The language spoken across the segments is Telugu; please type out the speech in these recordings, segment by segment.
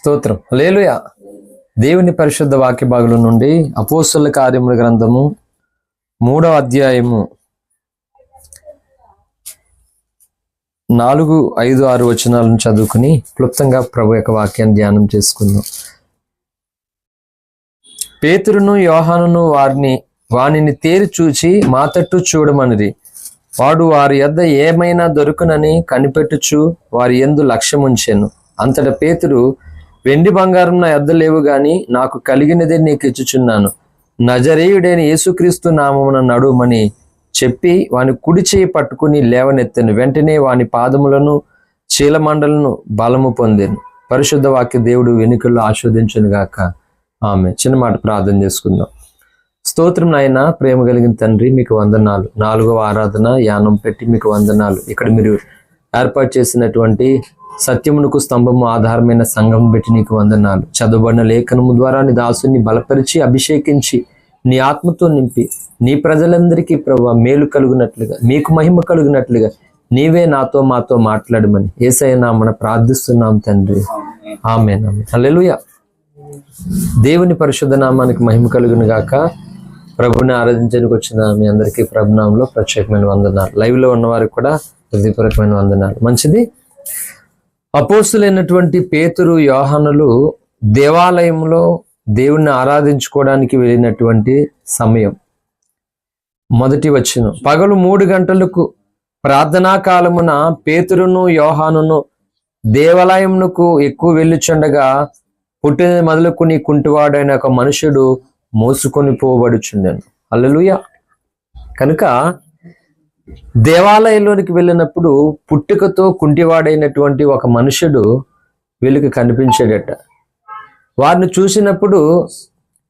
స్తోత్రం. హల్లెలూయా. దేవుని పరిశుద్ధ వాక్య భాగంలో నుండి అపోస్తలుల కార్యముల గ్రంథము 3వ అధ్యాయము 4, 5, 6 వచనాలను చదువుకుని క్లుప్తంగా ప్రభు యొక్క వాక్యాన్ని ధ్యానం చేసుకుందాం. పేతురును యోహానును వానిని తేరి చూచి మా తట్టు చూడమనిరి. వాడు వారి యొద్ద ఏమైనా దొరుకునని కనిపెట్టుచు వారి యందు లక్ష్యముంచెను. అంతట పేతురు, వెండి బంగారం నా యొద్ద లేవు గాని నాకు కలిగినదే నీకు ఇచ్చుచున్నాను. నజరేయుడైన యేసుక్రీస్తు నామమున నడుమని చెప్పి వాని కుడి చేయి పట్టుకుని లేవనెత్తెను. వెంటనే వాని పాదములను చీలమండలను బలము పొందెను. పరిశుద్ధ వాక్య దేవుడు వెనుకల్లో ఆస్వాదించును గాక. ఆమె. చిన్న మాట ప్రార్థన చేసుకుందాం. స్తోత్రం నాయన, ప్రేమ కలిగిన తండ్రి, మీకు వందనాలు. 4వ ఆరాధన యానం పెట్టి మీకు వందనాలు. ఇక్కడ మీరు ఏర్పాటు చేసినటువంటి సత్యమునకు స్తంభము ఆధారమైన సంఘం పెట్టి నీకు వందనాలు. చదవబడిన లేఖనము ద్వారా నీ దాసుని బలపరిచి అభిషేకించి నీ ఆత్మతో నింపి నీ ప్రజలందరికీ ప్రభువా మేలు కలుగునట్లుగా, మీకు మహిమ కలుగునట్లుగా నీవే నాతో మాతో మాట్లాడమని యేసయ్య నామమున ప్రార్థిస్తున్నాం తండ్రి. ఆమేన్. ఆమేన్. హల్లెలూయా. దేవుని పరిశుద్ధ నామానికి మహిమ కలుగును గాక. ప్రభుని ఆరాధించడానికి వచ్చిన మీ అందరికీ ప్రభునామంలో ప్రత్యేకమైన వందనాలు. లైవ్లో ఉన్నవారికి కూడా హృదయపూర్వకమైన వందనాలు. మంచిది. అపోస్తులైనటువంటి పేతురు, యోహానులు దేవాలయంలో దేవుణ్ణి ఆరాధించుకోవడానికి వెళ్ళినటువంటి సమయం. మొదటి వచనం, పగలు 3 గంటలకు ప్రార్థనా కాలమున పేతురును యోహానును దేవాలయమునకు ఎక్కువ వెళ్ళుచుండగా పుట్టిన మొదలుకుని కుంటివాడైన ఒక మనుషుడు మోసుకొని పోబడుచుండెను. హల్లెలూయా. కనుక దేవాలయంలోనికి వెళ్ళినప్పుడు పుట్టుకతో కుంటివాడైనటువంటి ఒక మనుషుడు వీళ్ళకి కనిపించాడట. వారిని చూసినప్పుడు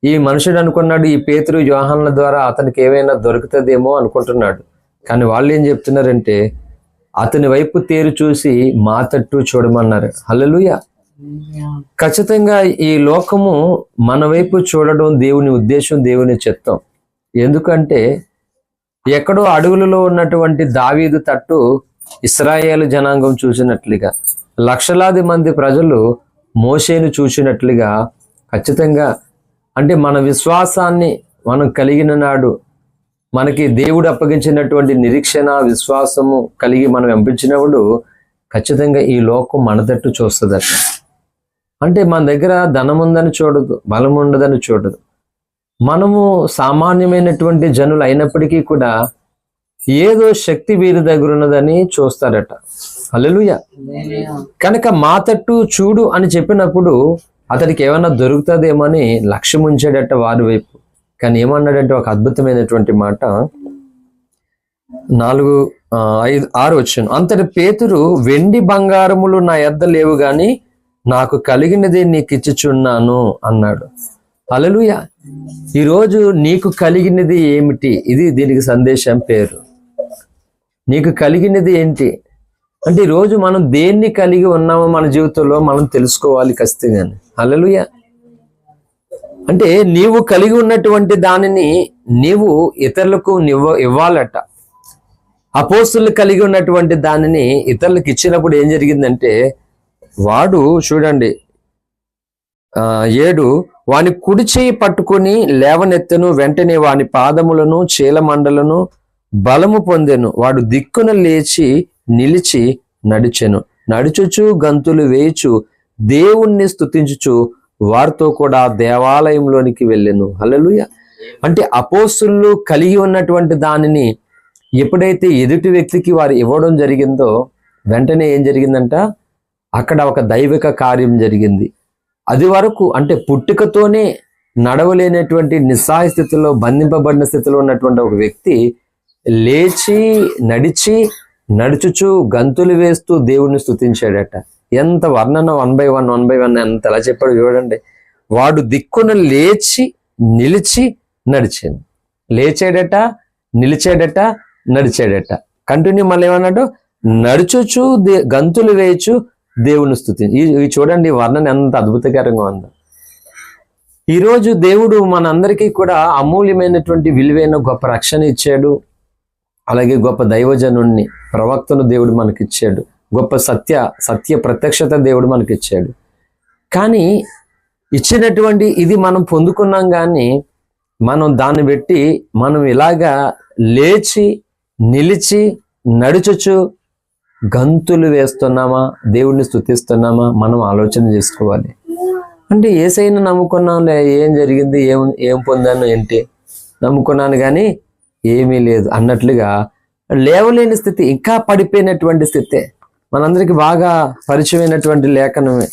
ఈ మనుషుడు అనుకున్నాడు, ఈ పేతురు యోహానుల ద్వారా అతనికి ఏమైనా దొరుకుతుందేమో అనుకుంటున్నాడు. కానీ వాళ్ళు ఏం చెప్తున్నారంటే, అతని వైపు తేరు చూసి మా తట్టు చూడమన్నారు. హల్లెలూయా. ఖచ్చితంగా ఈ లోకము మన వైపు చూడడం దేవుని ఉద్దేశం, దేవుని చిత్తం. ఎందుకంటే ఎక్కడో అడవులలో ఉన్నటువంటి దావీదు తట్టు ఇశ్రాయేలు జనాంగం చూసినట్లుగా, లక్షలాది మంది ప్రజలు మోషేను చూసినట్లుగా, ఖచ్చితంగా అంటే మన విశ్వాసాన్ని మనం కలిగిన నాడు, మనకి దేవుడు అప్పగించినటువంటి నిరీక్షణ, విశ్వాసము కలిగి మనం ఎంపించినప్పుడు ఖచ్చితంగా ఈ లోకం మన తట్టు చూస్తుందట. అంటే మన దగ్గర ధనం ఉందని చూడదు, బలం ఉండదని చూడదు. మనము సామాన్యమైనటువంటి జనులు అయినప్పటికీ కూడా ఏదో శక్తి వీరి దగ్గర ఉన్నదని చూస్తారట. హల్లెలూయా. కనుక మా తట్టు చూడు అని చెప్పినప్పుడు అతడికి ఏమైనా దొరుకుతుందేమని లక్ష్యం ఉంచాడట వారి వైపు. కానీ ఏమన్నాడంటే ఒక అద్భుతమైనటువంటి మాట. 4, 5, 6 వచ్చాను. అంతటి పేతురు, వెండి బంగారములు నా యొద్ద లేవు గాని నాకు కలిగినదే నీకు ఇచ్చుచున్నాను అన్నాడు. హల్లెలూయా. ఈరోజు నీకు కలిగినది ఏమిటి? ఇది దీనికి సందేశం పేరు. నీకు కలిగినది ఏంటి అంటే, ఈరోజు మనం దేన్ని కలిగి ఉన్నామో మన జీవితంలో మనం తెలుసుకోవాలి ఖచ్చితంగానే. హల్లెలూయా. అంటే నీవు కలిగి ఉన్నటువంటి దానిని నీవు ఇతరులకు ఇవ్వాలట. అపోస్తులు కలిగి ఉన్నటువంటి దానిని ఇతరులకు ఇచ్చినప్పుడు ఏం జరిగిందంటే, వాడు చూడండి 7, వాని కుడి చేయి పట్టుకుని లేవనెత్తెను. వెంటనే వాని పాదములను చీలమండలను బలము పొందెను. వాడు దిక్కున లేచి నిలిచి నడిచెను. నడుచుచు గంతులు వేయుచు దేవుణ్ణి స్తుతించుచు వారితో కూడా దేవాలయంలోనికి వెళ్ళెను. హల్లెలూయా. అంటే అపోస్తులు కలిగి ఉన్నటువంటి దానిని ఎప్పుడైతే ఎదుటి వ్యక్తికి వారు ఇవ్వడం జరిగిందో, వెంటనే ఏం జరిగిందంట, అక్కడ ఒక దైవిక కార్యం జరిగింది. అది వరకు అంటే పుట్టుకతోనే నడవలేనటువంటి నిస్సహాయ స్థితిలో, బంధింపబడిన స్థితిలో ఉన్నటువంటి ఒక వ్యక్తి లేచి నడుచుచు గంతులు వేస్తూ దేవుణ్ణి స్తుతించాడట. ఎంత వర్ణన 1 by 1 ఎంత ఎలా చెప్పాడు చూడండి. వాడు దిక్కున లేచి నిలిచి నడిచాను. లేచాడట, నిలిచాడట, నడిచాడట. కంటిన్యూ మళ్ళీ ఏమన్నాడు, నడుచుచు గంతులు వేయచ్చు దేవుని స్తుతి. ఈ చూడండి వర్ణన ఎంత అద్భుతకరంగా ఉందో. ఈరోజు దేవుడు మనందరికీ కూడా అమూల్యమైనటువంటి విలువైన గొప్ప రక్షణ ఇచ్చాడు. అలాగే గొప్ప దైవజనుణ్ణి, ప్రవక్తను దేవుడు మనకిచ్చాడు. గొప్ప సత్య ప్రత్యక్షత దేవుడు మనకిచ్చాడు. కానీ ఇచ్చినటువంటి ఇది మనం పొందుకున్నాం, కానీ మనం దాన్ని బట్టి మనం ఇలాగా లేచి నిలిచి నడుచుచు గంతులు వేస్తున్నామా, దేవుణ్ణి స్తుతిస్తున్నామా, మనం ఆలోచన చేసుకోవాలి. అంటే యేసయ్యను నమ్ముకున్నాంలే, ఏం జరిగింది, ఏం పొందాను, ఏంటి నమ్ముకున్నాను కానీ ఏమీ లేదు అన్నట్లుగా లేవలేని స్థితి, ఇంకా పడిపోయినటువంటి స్థితి. మనందరికీ బాగా పరిచయమైనటువంటి లేఖనమే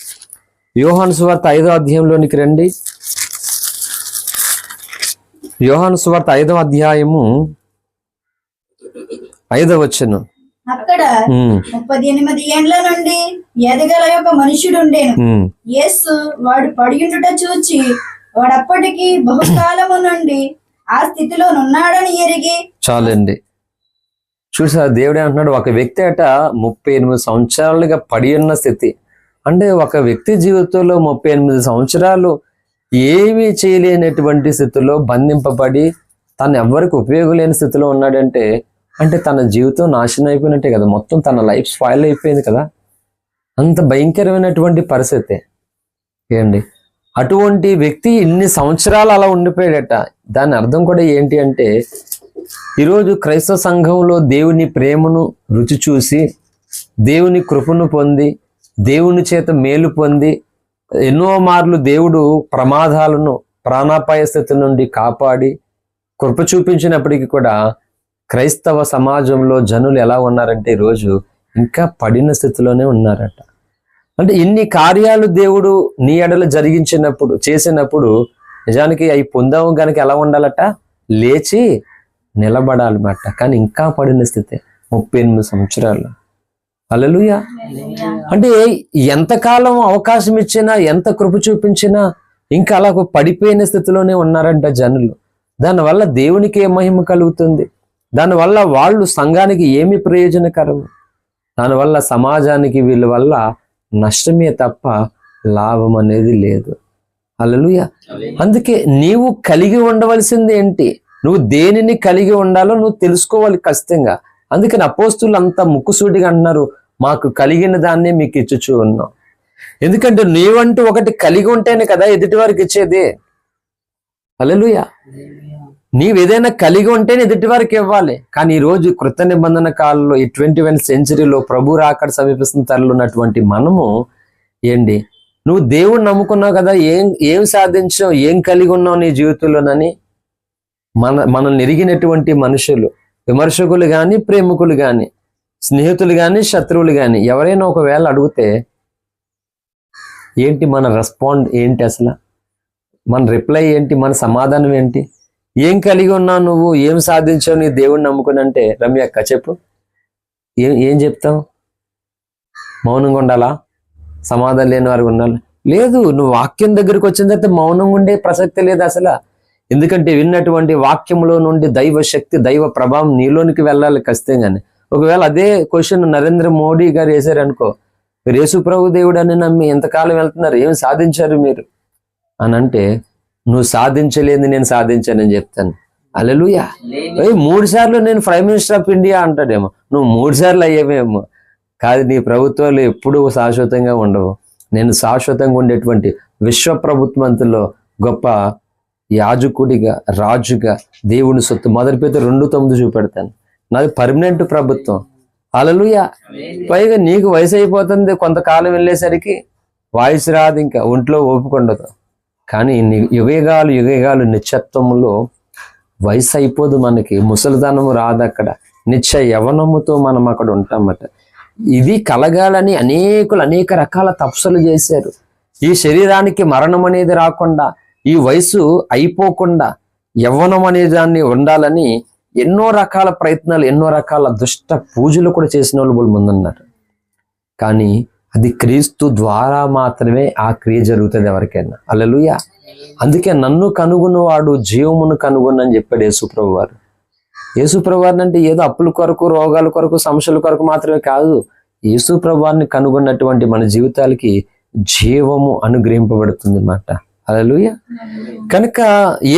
యోహాను సువార్త 5వ అధ్యాయంలోనికి రండి. యోహాను సువార్త 5వ అధ్యాయము 5వ వచనం. అక్కడ 38 ఏండ్ల నుండి ఎదగల యొక్క మనుషుడు ఉండేను. యేసు వాడు పడియుండుట చూచి వాడప్పటికి బహుకాలము నుండి ఆ స్థితిలో ఉన్నాడని ఎరిగి. చాలండి, చూసా దేవుడే అంటున్నాడు, ఒక వ్యక్తి అట 38 సంవత్సరాలుగా పడి ఉన్న స్థితి. అంటే ఒక వ్యక్తి జీవితంలో 38 సంవత్సరాలు ఏమీ చేయలేనటువంటి స్థితిలో బంధింపబడి తను ఎవ్వరికి ఉపయోగం లేని స్థితిలో ఉన్నాడంటే, అంటే తన జీవితం నాశనం అయిపోయినట్టే కదా, మొత్తం తన లైఫ్ స్పాయిల్ అయిపోయింది కదా. అంత భయంకరమైనటువంటి పరిస్థితి ఏంటి. అటువంటి వ్యక్తి ఇన్ని సంవత్సరాలు అలా ఉండిపోయాడట. దాని అర్థం కూడా ఏంటి అంటే, ఈరోజు క్రైస్తవ సంఘంలో దేవుని ప్రేమను రుచి చూసి, దేవుని కృపను పొంది, దేవుని చేత మేలు పొంది, ఎన్నో మార్లు దేవుడు ప్రమాదాలను, ప్రాణాపాయ స్థితి నుండి కాపాడి కృప చూపించినప్పటికీ కూడా క్రైస్తవ సమాజంలో జనులు ఎలా ఉన్నారంటే ఈరోజు ఇంకా పడిన స్థితిలోనే ఉన్నారట. అంటే ఇన్ని కార్యాలు దేవుడు నీ ఎడల జరిగించినప్పుడు, చేసినప్పుడు నిజానికి అవి పొందాము కనుక ఎలా ఉండాలట, లేచి నిలబడాలన్నమాట. కానీ ఇంకా పడిన స్థితి 38 సంవత్సరాలు. హల్లెలూయా. అంటే ఎంతకాలం అవకాశం ఇచ్చినా, ఎంత కృప చూపించినా ఇంకా అలా పడిపోయిన స్థితిలోనే ఉన్నారంట జనులు. దానివల్ల దేవునికి ఏ మహిమ కలుగుతుంది? దానివల్ల వాళ్ళు సంఘానికి ఏమి ప్రయోజనకరం? దానివల్ల సమాజానికి వీళ్ళ వల్ల నష్టమే తప్ప లాభం అనేది లేదు. హల్లెలూయా. అందుకే నీవు కలిగి ఉండవలసింది ఏంటి, నువ్వు దేనిని కలిగి ఉండాలో నువ్వు తెలుసుకోవాలి ఖచ్చితంగా. అందుకని అపోస్తులు అంతా ముక్కుసూటిగా అంటున్నారు, మాకు కలిగిన దాన్నే మీకు ఇచ్చుచూ ఉన్నాం. ఎందుకంటే నీవంటూ ఒకటి కలిగి ఉంటేనే కదా ఎదుటి వారికి ఇచ్చేది. హల్లెలూయా. నీవేదైనా కలిగి ఉంటేనే ఎదుటి వారికి ఇవ్వాలి. కానీ ఈ రోజు కృత నిబంధన కాలంలో, ఈ 21వ సెంచరీలో ప్రభు రాకడ సమీపిస్తున్న తరలో ఉన్నటువంటి మనము ఏంటి, నువ్వు దేవుణ్ణి నమ్ముకున్నావు కదా, ఏం సాధించావు, ఏం కలిగి ఉన్నావు నీ జీవితంలోనని మనల్ని ఎరిగినటువంటి మనుషులు, విమర్శకులు కానీ, ప్రేమికులు కానీ, స్నేహితులు కానీ, శత్రువులు కానీ ఎవరైనా ఒకవేళ అడిగితే ఏంటి మన రెస్పాండ్ ఏంటి, అసలు మన రిప్లై ఏంటి, మన సమాధానం ఏంటి? ఏం కలిగి ఉన్నావు నువ్వు, ఏం సాధించావు నీ దేవుణ్ణి నమ్ముకుని అంటే, రమ్య అక్క చెప్పు, ఏం చెప్తావు? మౌనంగా ఉండాలా? సమాధానం లేని వారికి ఉండాలి? లేదు. నువ్వు వాక్యం దగ్గరికి వచ్చిన తర్వాత మౌనంగా ఉండే ప్రసక్తి లేదు అసలు. ఎందుకంటే విన్నటువంటి వాక్యంలో నుండి దైవ శక్తి, దైవ ప్రభావం నీలోనికి వెళ్ళాలి ఖచ్చితంగానే. ఒకవేళ అదే క్వశ్చన్ నరేంద్ర మోడీ గారు వేశారనుకో, మీరు యేసు ప్రభు దేవుడు అని నమ్మి ఎంతకాలం వెళ్తున్నారు, ఏం సాధించారు మీరు అని అంటే, నువ్వు సాధించలేదు, నేను సాధించానని చెప్తాను. హల్లెలూయా. 3 సార్లు నేను ప్రైమ్ మినిస్టర్ ఆఫ్ ఇండియా అంటాడేమో, నువ్వు 3 సార్లు అయ్యేవేమో. కాదు, నీ ప్రభుత్వాలు ఎప్పుడూ శాశ్వతంగా ఉండవు. నేను శాశ్వతంగా ఉండేటువంటి విశ్వ ప్రభుత్వంలో గొప్ప యాజకుడిగా, రాజుగా, దేవుని సొత్తు, మొదటి పేతురు 2:9 చూపెడతాను. నాది పర్మనెంట్ ప్రభుత్వం. హల్లెలూయా. పైగా నీకు వయసు అయిపోతుంది, కొంతకాలం వెళ్ళేసరికి వాయిస్ రాదు, ఇంకా ఒంట్లో ఓపికండదు. కానీ యుగయుగాలు యుగయుగాలు నిత్యత్వంలో వయసు అయిపోదు, మనకి ముసలితనము రాదు. అక్కడ నిత్య యవనముతో మనం అక్కడ ఉంటామట. ఇది కలగాలని అనేక రకాల తపస్సులు చేశారు. ఈ శరీరానికి మరణం అనేది రాకుండా, ఈ వయసు అయిపోకుండా యవ్వనం అనే దాన్ని ఉండాలని ఎన్నో రకాల ప్రయత్నాలు, ఎన్నో రకాల దుష్ట పూజలు కూడా చేసిన వాళ్ళు ముందున్నారు. కానీ అది క్రీస్తు ద్వారా మాత్రమే ఆ క్రియ జరుగుతుంది ఎవరికైనా. హల్లెలూయా. అందుకే నన్ను కనుగొన్నవాడు జీవమును కనుగొనని చెప్పాడు యేసుప్రభు వారు. యేసుప్రభు వారిని అంటే ఏదో అప్పుల కొరకు, రోగాల కొరకు, సమస్యల కొరకు మాత్రమే కాదు, యేసుప్రభు వారిని కనుగొన్నటువంటి మన జీవితాలకి జీవము అనుగ్రహింపబడుతుంది అన్నమాట. హల్లెలూయా. కనుక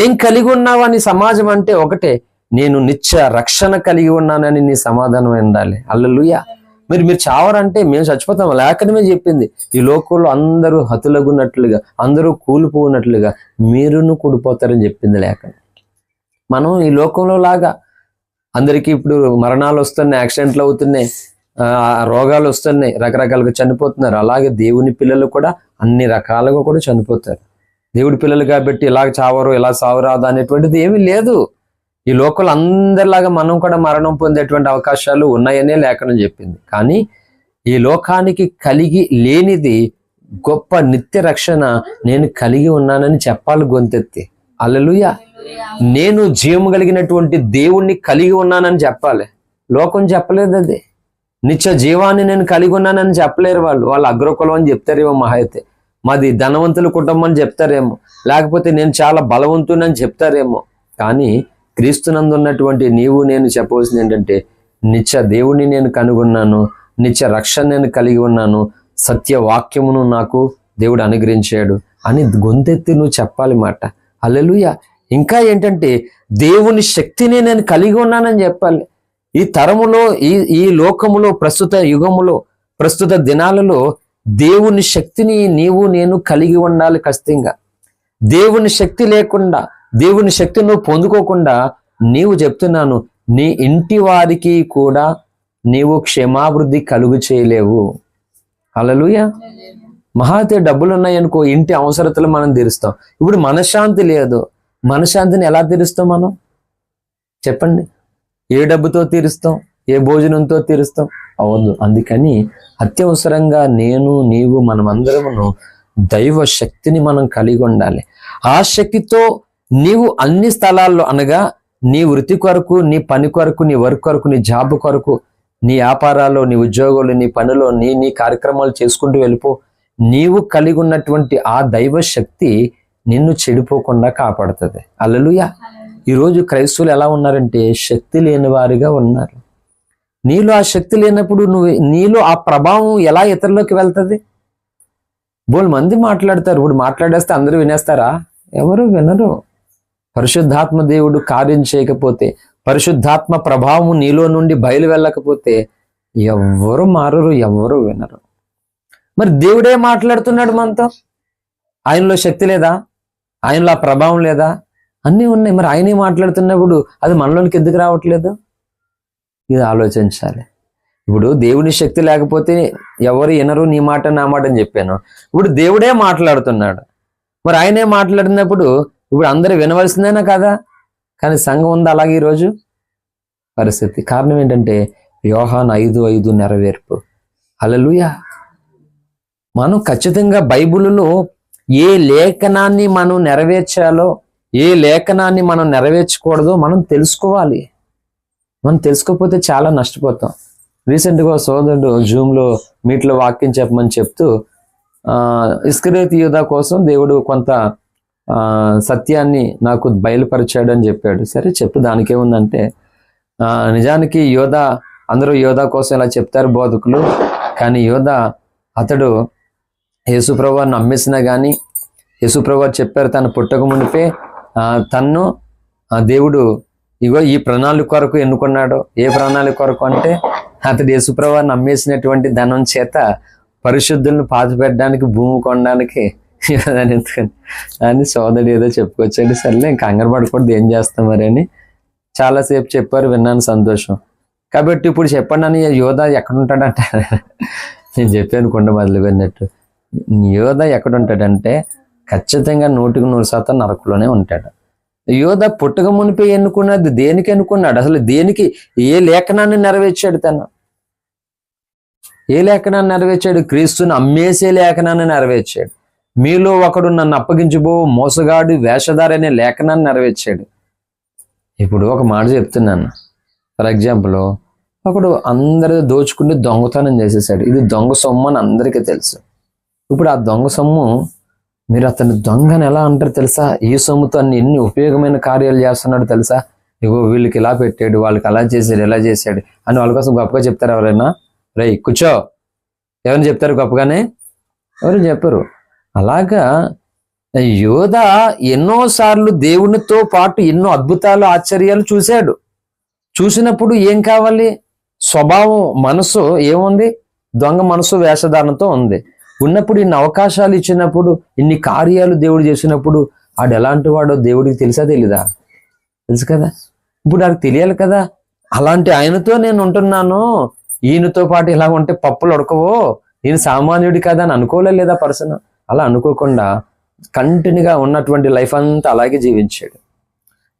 ఏం కలిగి ఉన్నావు అని సమాజం అంటే ఒకటే, నేను నిత్య రక్షణ కలిగి ఉన్నానని నీ సమాధానం ఉండాలి. హల్లెలూయా. మీరు చావరంటే మేము చచ్చిపోతాం. లేఖనమే చెప్పింది, ఈ లోకంలో అందరూ హతులగున్నట్లుగా, అందరూ కూలిపోన్నట్లుగా మీరును కూలిపోతారని చెప్పింది లేఖనం. మనం ఈ లోకంలో లాగా అందరికీ ఇప్పుడు మరణాలు వస్తున్నాయి, యాక్సిడెంట్లు అవుతున్నాయి, రోగాలు వస్తున్నాయి, రకరకాలుగా చనిపోతున్నారు. అలాగే దేవుని పిల్లలు కూడా అన్ని రకాలుగా కూడా చనిపోతారు. దేవుడి పిల్లలు కాబట్టి ఇలా చావరు, ఇలా సావరాదు అనేటువంటిది ఏమీ లేదు. ఈ లోకల్ అందరిలాగా మనం కూడా మరణం పొందేటువంటి అవకాశాలు ఉన్నాయనే లేఖనం చెప్పింది. కానీ ఈ లోకానికి కలిగి లేనిది గొప్ప నిత్య రక్షణ నేను కలిగి ఉన్నానని చెప్పాలి గొంతెత్తి. హల్లెలూయా. నేను జీవం కలిగినటువంటి దేవుణ్ణి కలిగి ఉన్నానని చెప్పాలి. లోకం చెప్పలేదు అది. నిత్య జీవాన్ని నేను కలిగి ఉన్నానని చెప్పలేరు వాళ్ళు. వాళ్ళు అగ్రకులం అని చెప్తారేమో, మహా అయితే మాది ధనవంతుల కుటుంబం అని చెప్తారేమో, లేకపోతే నేను చాలా బలవంతునని చెప్తారేమో. కానీ క్రీస్తునందు ఉన్నటువంటి నీవు నేను చెప్పవలసింది ఏంటంటే, నిత్య దేవుణ్ణి నేను కనుగొన్నాను, నిత్య రక్షణ నేను కలిగి ఉన్నాను, సత్య వాక్యమును నాకు దేవుడు అనుగ్రహించాడు అని గొంతెత్తి నువ్వు చెప్పాలి మాట. హల్లెలూయా. ఇంకా ఏంటంటే దేవుని శక్తిని నేను కలిగి ఉన్నానని చెప్పాలి. ఈ తరములో, ఈ లోకములో, ప్రస్తుత యుగములో, ప్రస్తుత దినాలలో దేవుని శక్తిని నీవు నేను కలిగి ఉండాలి ఖచ్చితంగా. దేవుని శక్తి లేకుండా, దేవుని శక్తి నువ్వు పొందుకోకుండా నీవు చెప్తున్నాను, నీ ఇంటి వారికి కూడా నీవు క్షేమాభివృద్ధి కలుగు చేయలేవు. హల్లెలూయా. మహాతే డబ్బులు ఉన్నాయనుకో, ఇంటి అవసరతలు మనం తీరుస్తాం. ఇప్పుడు మనశ్శాంతి లేదు, మనశ్శాంతిని ఎలా తీరుస్తాం మనం చెప్పండి? ఏ డబ్బుతో తీరుస్తాం? ఏ భోజనంతో తీరుస్తాం? అవ్వదు. అందుకని అత్యవసరంగా నేను, నీవు, మనమందరమును దైవ శక్తిని మనం కలిగి ఉండాలి. ఆ శక్తితో నీవు అన్ని స్థలాల్లో, అనగా నీ వృత్తి కొరకు, నీ పని కొరకు, నీ వర్క్ కొరకు, నీ జాబ్ కొరకు, నీ వ్యాపారాల్లో, నీ ఉద్యోగాలు, నీ పనిలో, నీ కార్యక్రమాలు చేసుకుంటూ వెళ్ళిపో. నీవు కలిగి ఉన్నటువంటి ఆ దైవ శక్తి నిన్ను చెడిపోకుండా కాపాడుతుంది. హల్లెలూయా. ఈరోజు క్రైస్తవులు ఎలా ఉన్నారంటే శక్తి లేని వారిగా ఉన్నారు. నీలో ఆ శక్తి లేనప్పుడు నీలో ఆ ప్రభావం ఎలా ఇతరులకు వెళ్తుంది? బోల్ మంది మాట్లాడతారు. ఇప్పుడు మాట్లాడేస్తే అందరూ వినేస్తారా? ఎవరు వినరు. పరిశుద్ధాత్మ దేవుడు కార్యం చేయకపోతే, పరిశుద్ధాత్మ ప్రభావం నీలో నుండి బయలు వెళ్ళకపోతే ఎవ్వరు మారరు, ఎవ్వరు వినరు. మరి దేవుడే మాట్లాడుతున్నాడు మనతో. ఆయనలో శక్తి లేదా? ఆయనలో ఆ ప్రభావం లేదా? అన్నీ ఉన్నాయి. మరి ఆయనే మాట్లాడుతున్నప్పుడు అది మనలోనికి ఎందుకు రావట్లేదు? ఇది ఆలోచించాలి. ఇప్పుడు దేవుని శక్తి లేకపోతే ఎవరు వినరు, నీ మాట నా మాట అని చెప్పాను. ఇప్పుడు దేవుడే మాట్లాడుతున్నాడు, మరి ఆయనే మాట్లాడినప్పుడు ఇప్పుడు అందరూ వినవలసిందేనా కదా? కానీ సంఘం ఉంది అలాగే ఈరోజు పరిస్థితి. కారణం ఏంటంటే యోహాను 5:5 నెరవేర్పు. హల్లెలూయా. మనం ఖచ్చితంగా బైబిల్లో ఏ లేఖనాన్ని మనం నెరవేర్చాలో, ఏ లేఖనాన్ని మనం నెరవేర్చకూడదో మనం తెలుసుకోవాలి. మనం తెలుసుకోకపోతే చాలా నష్టపోతాం. రీసెంట్గా సోదరుడు జూమ్లో మీట్లో వాక్యం చెప్పమని చెప్తూ ఇస్కరియోతు యూదా కోసం దేవుడు కొంత సత్యాన్ని నాకు బయలుపరిచాడు అని చెప్పాడు. సరే చెప్పు, దానికేముందంటే నిజానికి యోధా, అందరూ యోధా కోసం ఇలా చెప్తారు బోధకులు. కానీ యోధా అతడు యేసుప్రభువుని నమ్మేసినా కానీ, యేసుప్రభువు చెప్పారు తను పుట్టక మునిపే తన్ను దేవుడు ఇగో ఈ ప్రణాళిక కొరకు ఎన్నుకున్నాడు. ఏ ప్రణాళిక కొరకు అంటే అతడు యేసుప్రభువుని నమ్మేసినటువంటి ధనం చేత పరిశుద్ధులను పాతిపెట్టడానికి, భూమి కొనడానికి అని సోదరుడు ఏదో చెప్పుకొచ్చాడు. సర్లే ఇంకా కంగారు పడకూడదు, ఏం చేస్తాం మరి అని చాలాసేపు చెప్పారు. విన్నాను, సంతోషం. కాబట్టి ఇప్పుడు చెప్పండి అని యోధా ఎక్కడుంటాడంట. నేను చెప్పాను కొండ మొదలుపెట్టినట్టు. యోధా ఎక్కడుంటాడంటే ఖచ్చితంగా 100% నరకులోనే ఉంటాడు. యోధా పుట్టక మునిపే ఎన్నుకున్నది దేనికి ఎన్నుకున్నాడు? అసలు దేనికి, ఏ లేఖనాన్ని నెరవేర్చాడు తను? ఏ లేఖనాన్ని నెరవేర్చాడు? క్రీస్తుని అమ్మేసే లేఖనాన్ని నెరవేర్చాడు. మీలో ఒకడు నన్ను అప్పగించబో మోసగాడు వేషధారి అనే లేఖనాన్ని నెరవేర్చాడు. ఇప్పుడు ఒక మాట చెప్తున్నాను. ఫర్ ఎగ్జాంపుల్, ఒకడు అందరూ దోచుకుంటే దొంగతనం చేసేసాడు. ఇది దొంగ సొమ్ము అని అందరికీ తెలుసు. ఇప్పుడు ఆ దొంగ సొమ్ము, మీరు అతని దొంగని ఎలా అంటారు తెలుసా? ఈ సొమ్ముతో అన్ని ఎన్ని ఉపయోగమైన కార్యాలు చేస్తున్నాడు తెలుసా? ఇగో వీళ్ళకి ఇలా పెట్టాడు, వాళ్ళకి అలా చేశాడు, ఇలా చేశాడు అని వాళ్ళ కోసం గొప్పగా చెప్తారు ఎవరైనా? రేయ్ కూర్చో, ఎవరైనా చెప్తారు గొప్పగానే? ఎవరు చెప్పరు. అలాగా యోధా ఎన్నోసార్లు దేవునితో పాటు ఎన్నో అద్భుతాలు, ఆశ్చర్యాలు చూశాడు. చూసినప్పుడు ఏం కావాలి? స్వభావం, మనసు ఏముంది? దొంగ మనసు, వేషధారణతో ఉంది. ఉన్నప్పుడు ఇన్ని అవకాశాలు ఇచ్చినప్పుడు, ఇన్ని కార్యాలు దేవుడు చేసినప్పుడు ఆడు ఎలాంటి వాడో దేవుడికి తెలుసా తెలీదా? తెలుసు కదా. ఇప్పుడు నాకు తెలియాలి కదా, అలాంటి ఆయనతో నేను ఉంటున్నాను, ఈయనతో పాటు ఇలా ఉంటే పప్పులు ఉడకవో, ఈయన సామాన్యుడి కదా అని అనుకోలే లేదా పర్సన్? అలా అనుకోకుండా కంటిన్యూగా ఉన్నటువంటి లైఫ్ అంతా అలాగే జీవించాడు.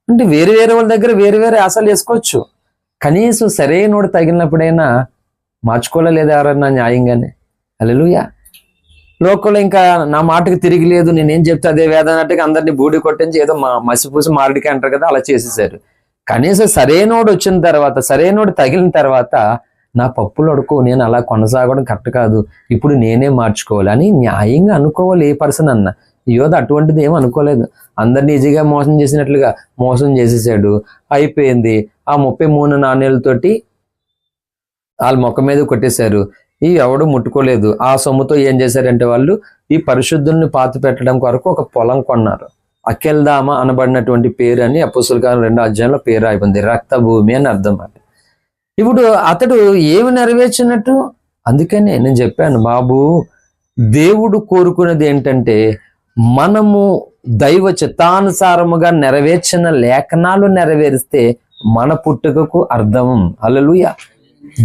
అంటే వేరే వేరే వాళ్ళ దగ్గర వేరే వేరే ఆశలు వేసుకోవచ్చు, కనీసం సరైనోడు తగిలినప్పుడైనా మార్చుకోలేదా ఎవరన్నా న్యాయంగానే? హల్లెలూయా. లోకంలో ఇంకా నా మాటకి తిరిగి లేదు, నేనేం చెప్తే అదే వేదన్నట్టుగా అందరినీ బూడి కొట్టించి ఏదో మసిపూసి మారడికి అంటారు కదా, అలా చేసేసారు. కనీసం సరైనోడు వచ్చిన తర్వాత, సరైనోడు తగిలిన తర్వాత నా పప్పులు అడుకో, నేను అలా కొనసాగడం కరెక్ట్ కాదు, ఇప్పుడు నేనే మార్చుకోవాలి అని న్యాయంగా అనుకోవాలి ఏ పర్సన్ అన్నా. యోధ అటువంటిది ఏం అనుకోలేదు. అందరినీ ఈజీగా మోసం చేసినట్లుగా మోసం చేసేసాడు. అయిపోయింది. ఆ 33 నాణేలతోటి వాళ్ళ మొక్క మీద కొట్టేశారు. ఈ ఎవడు ముట్టుకోలేదు. ఆ సొమ్ముతో ఏం చేశారంటే వాళ్ళు ఈ పరిశుద్ధుల్ని పాతి పెట్టడం కొరకు ఒక పొలం కొన్నారు. అకెల్దామ అనబడినటువంటి పేరు అని అపోస్తలుల కార్యం 2వ అధ్యాయంలో పేరు అయిపోయింది. రక్త భూమి అని అర్థం అండి. ఇప్పుడు అతడు ఏమి నెరవేర్చినట్టు? అందుకనే నేను చెప్పాను, బాబు దేవుడు కోరుకునేది ఏంటంటే మనము దైవ చిత్తానుసారముగా నెరవేర్చిన లేఖనాలు నెరవేరిస్తే మన పుట్టుకకు అర్థం. హల్లెలూయా.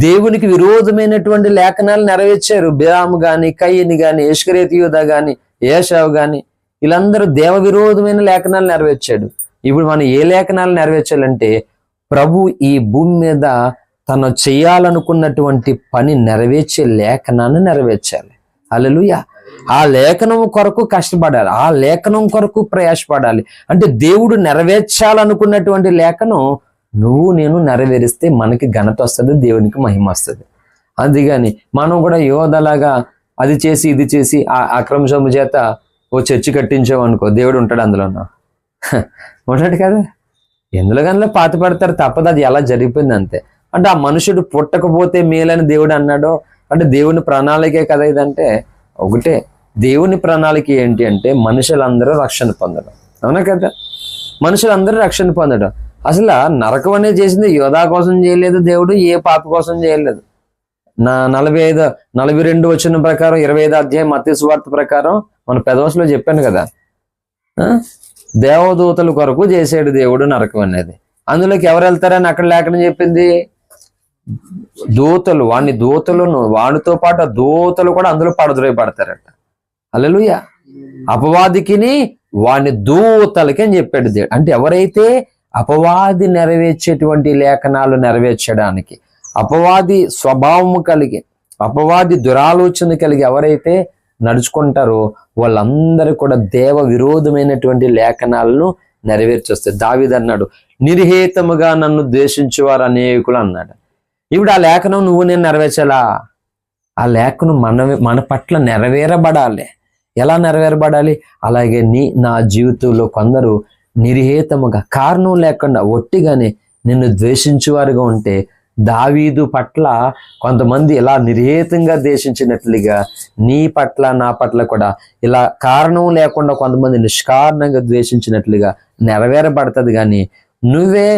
దేవునికి విరోధమైనటువంటి లేఖనాలు నెరవేర్చారు. బిలాము గాని, కయ్యని గాని, ఇష్కరేతు యూదా గాని, ఏశావు గాని, వీళ్ళందరూ దేవ విరోధమైన లేఖనాలు నెరవేర్చాడు. ఇప్పుడు మనం ఏ లేఖనాలు నెరవేర్చాలంటే ప్రభు ఈ భూమి మీద తను చేయాలనుకున్నటువంటి పని నెరవేర్చే లేఖనాన్ని నెరవేర్చాలి. హల్లెలూయా. ఆ లేఖనం కొరకు కష్టపడాలి, ఆ లేఖనం కొరకు ప్రయాసపడాలి. అంటే దేవుడు నెరవేర్చాలనుకున్నటువంటి లేఖనం నువ్వు నేను నెరవేరిస్తే మనకి ఘనత వస్తుంది, దేవునికి మహిమ వస్తుంది. అందుకని మనం కూడా యోధలాగా అది చేసి ఇది చేసి ఆ అక్రమ సొమ్ము చేత ఓ చర్చి కట్టించామనుకో, దేవుడు ఉంటాడు అందులోనూ? ఉంటాడు కదా. ఎందులో కానీ పాతి పడతారు, తప్పదు. అది ఎలా జరిగిపోయింది అంతే. అంటే ఆ మనుషుడు పుట్టకపోతే మేలని దేవుడు అన్నాడో, అంటే దేవుని ప్రణాళికే కదా ఇదంటే? ఒకటే, దేవుని ప్రణాళిక ఏంటి అంటే మనుషులందరూ రక్షణ పొందడం. అవునా కదా? మనుషులందరూ రక్షణ పొందడం. అసలు నరకం అనేది చేసింది యోధా కోసం చేయలేదు దేవుడు, ఏ పాప కోసం చేయలేదు. 42 వచనం ప్రకారం 25వ అధ్యాయం మత్తయి సువార్త ప్రకారం మన పెదవసలో చెప్పాను కదా, దేవదూతల కొరకు చేసాడు దేవుడు నరకం అనేది. అందులోకి ఎవరు వెళ్తారని అక్కడ లేఖనం చెప్పింది? దూతలు. వాడితో పాటు ఆ దూతలు కూడా అందులో పడతారట. హల్లెలూయా. అపవాదికిని వాడిని దూతలకి అని చెప్పాడు దేవుడు. అంటే ఎవరైతే అపవాది నెరవేర్చేటువంటి లేఖనాలు నెరవేర్చడానికి, అపవాది స్వభావము కలిగి, అపవాది దురాలోచన కలిగి ఎవరైతే నడుచుకుంటారో వాళ్ళందరూ కూడా దేవ విరోధమైనటువంటి లేఖనాలను నెరవేర్చేస్తారు. దావీదు అన్నాడు, నిర్హేతముగా నన్ను ద్వేషించేవారు అనేకులు అన్నాడు. ఇప్పుడు ఆ లేఖనం నువ్వు నేను నెరవేర్చాలా? ఆ లేఖనం మన పట్ల నెరవేరబడాలి. ఎలా నెరవేరబడాలి? అలాగే నా జీవితంలో కొందరు నిర్హేతముగా, కారణం లేకుండా ఒట్టిగానే నిన్ను ద్వేషించేవారుగా ఉంటే, దావీదు పట్ల కొంతమంది ఇలా నిర్హేతంగా ద్వేషించినట్లుగా నీ పట్ల నా పట్ల కూడా ఇలా కారణం లేకుండా కొంతమంది నిష్కారణంగా ద్వేషించినట్లుగా నెరవేరబడుతుంది. కానీ నువ్వే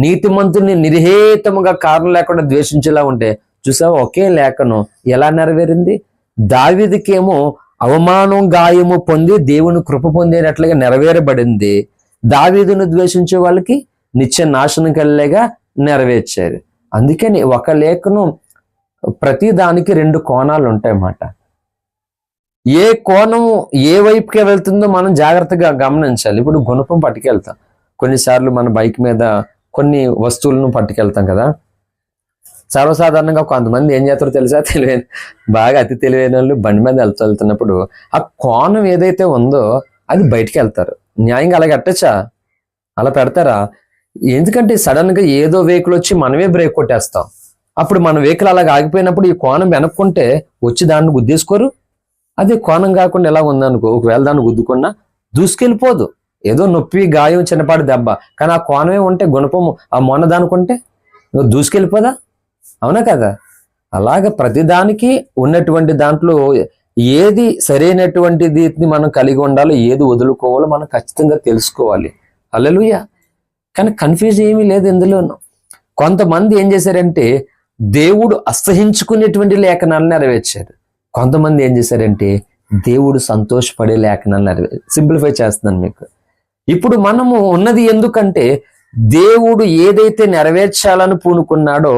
నీతిమంతుని నిర్హేతముగా కారణం లేకుండా ద్వేషించేలా ఉంటే, చూసావా ఒకే లేఖనం ఎలా నెరవేరింది? దావీదుకేమో అవమానం గాయము పొంది దేవుని కృప పొందేటట్లుగా నెరవేరబడింది. దావీదును ద్వేషించే వాళ్ళకి నిత్య నాశనం కలిగేగా నెరవేర్చారు. అందుకని ఒక లేఖనం ప్రతి దానికి 2 కోణాలు ఉంటాయన్నమాట. ఏ కోణం ఏ వైపుకే వెళ్తుందో మనం జాగ్రత్తగా గమనించాలి. ఇప్పుడు గుణపం పట్టుకెళ్తాం. కొన్నిసార్లు మన బైక్ మీద కొన్ని వస్తువులను పట్టుకెళ్తాం కదా. సర్వసాధారణంగా కొంతమంది ఏం చేస్తారో తెలుసా? బాగా అతి తెలివైన వాళ్ళు బండి మీద వెళ్తున్నప్పుడు ఆ కోణం ఏదైతే ఉందో అది బయటికి వెళ్తారు. న్యాయంగా అలాగే అట్టచ్చా? అలా పెడతారా? ఎందుకంటే సడన్ గా ఏదో వెహికల్ వచ్చి మనమే బ్రేక్ కొట్టేస్తాం. అప్పుడు మన వెహికల్ అలాగ ఆగిపోయినప్పుడు ఈ కోణం వెనక్కుంటే వచ్చి దాన్ని గుద్దేసుకోరు. అదే కోణం కాకుండా ఎలా ఉందనుకో, ఒకవేళ దాన్ని గుద్దుకున్నా దూసుకెళ్ళిపోదు. ఏదో నొప్పి, గాయం, చిన్నపాటి దెబ్బ. కానీ ఆ కోణమే ఉంటే, గుణపము ఆ మొన్న దానికుంటే దూసుకెళ్ళిపోదా? అవునా కదా? అలాగ ప్రతిదానికి ఉన్నటువంటి దాంట్లో ఏది సరైనటువంటిది మనం కలిగి ఉండాలో, ఏది వదులుకోవాలో మనం ఖచ్చితంగా తెలుసుకోవాలి. హల్లెలూయా. కానీ కన్ఫ్యూజ్ ఏమీ లేదు ఇందులోనూ. కొంతమంది ఏం చేశారంటే దేవుడు అసహించుకునేటువంటి లేఖనాలు నెరవేర్చారు. కొంతమంది ఏం చేశారంటే దేవుడు సంతోషపడే లేఖనాలు సింప్లిఫై చేస్తున్నాను మీకు. ఇప్పుడు మనము ఉన్నది ఎందుకంటే దేవుడు ఏదైతే నెరవేర్చాలని పూనుకున్నాడో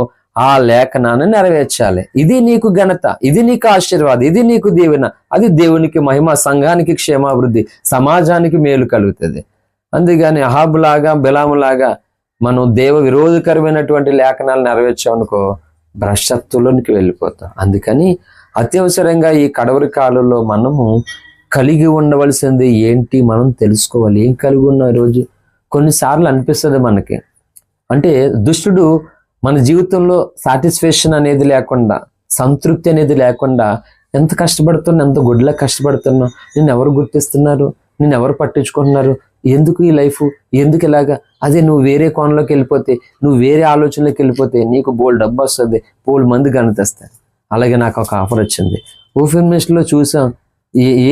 ఆ లేఖనాన్ని నెరవేర్చాలి. ఇది నీకు ఘనత, ఇది నీకు ఆశీర్వాదం, ఇది నీకు దీవెన, అది దేవునికి మహిమ, సంఘానికి క్షేమాభివృద్ధి, సమాజానికి మేలు కలుగుతుంది. అందుకని అహాబులాగా బిలాములాగా మనం దేవ విరోధకరమైనటువంటి లేఖనాలు నెరవేర్చామనుకో భ్రష్టత్వంలోనికి వెళ్ళిపోతాం. అందుకని అత్యవసరంగా ఈ కడవరి కాలంలో మనము కలిగి ఉండవలసింది ఏంటి మనం తెలుసుకోవాలి. ఏం కలిగి ఉన్న రోజు కొన్నిసార్లు అనిపిస్తుంది మనకి, అంటే దుష్టుడు మన జీవితంలో సాటిస్ఫాక్షన్ అనేది లేకుండా, సంతృప్తి అనేది లేకుండా ఎంత కష్టపడుతున్నా, ఎంత గుడ్లా కష్టపడుతున్నా, నిన్ను ఎవరు గుర్తిస్తున్నారు, నిన్ను ఎవరు పట్టించుకుంటున్నారు, ఎందుకు ఈ లైఫ్, ఎందుకు ఇలాగా, అదే నువ్వు వేరే కోణంలోకి వెళ్ళిపోతే, నువ్వు వేరే ఆలోచనలోకి వెళ్ళిపోతే నీకు బోల్ డబ్బు వస్తుంది, బోల్ మంది గణితేస్తారు. అలాగే నాకు ఒక ఆఫర్ వచ్చింది, ఓపెన్ మిస్ట్లో చూసాం,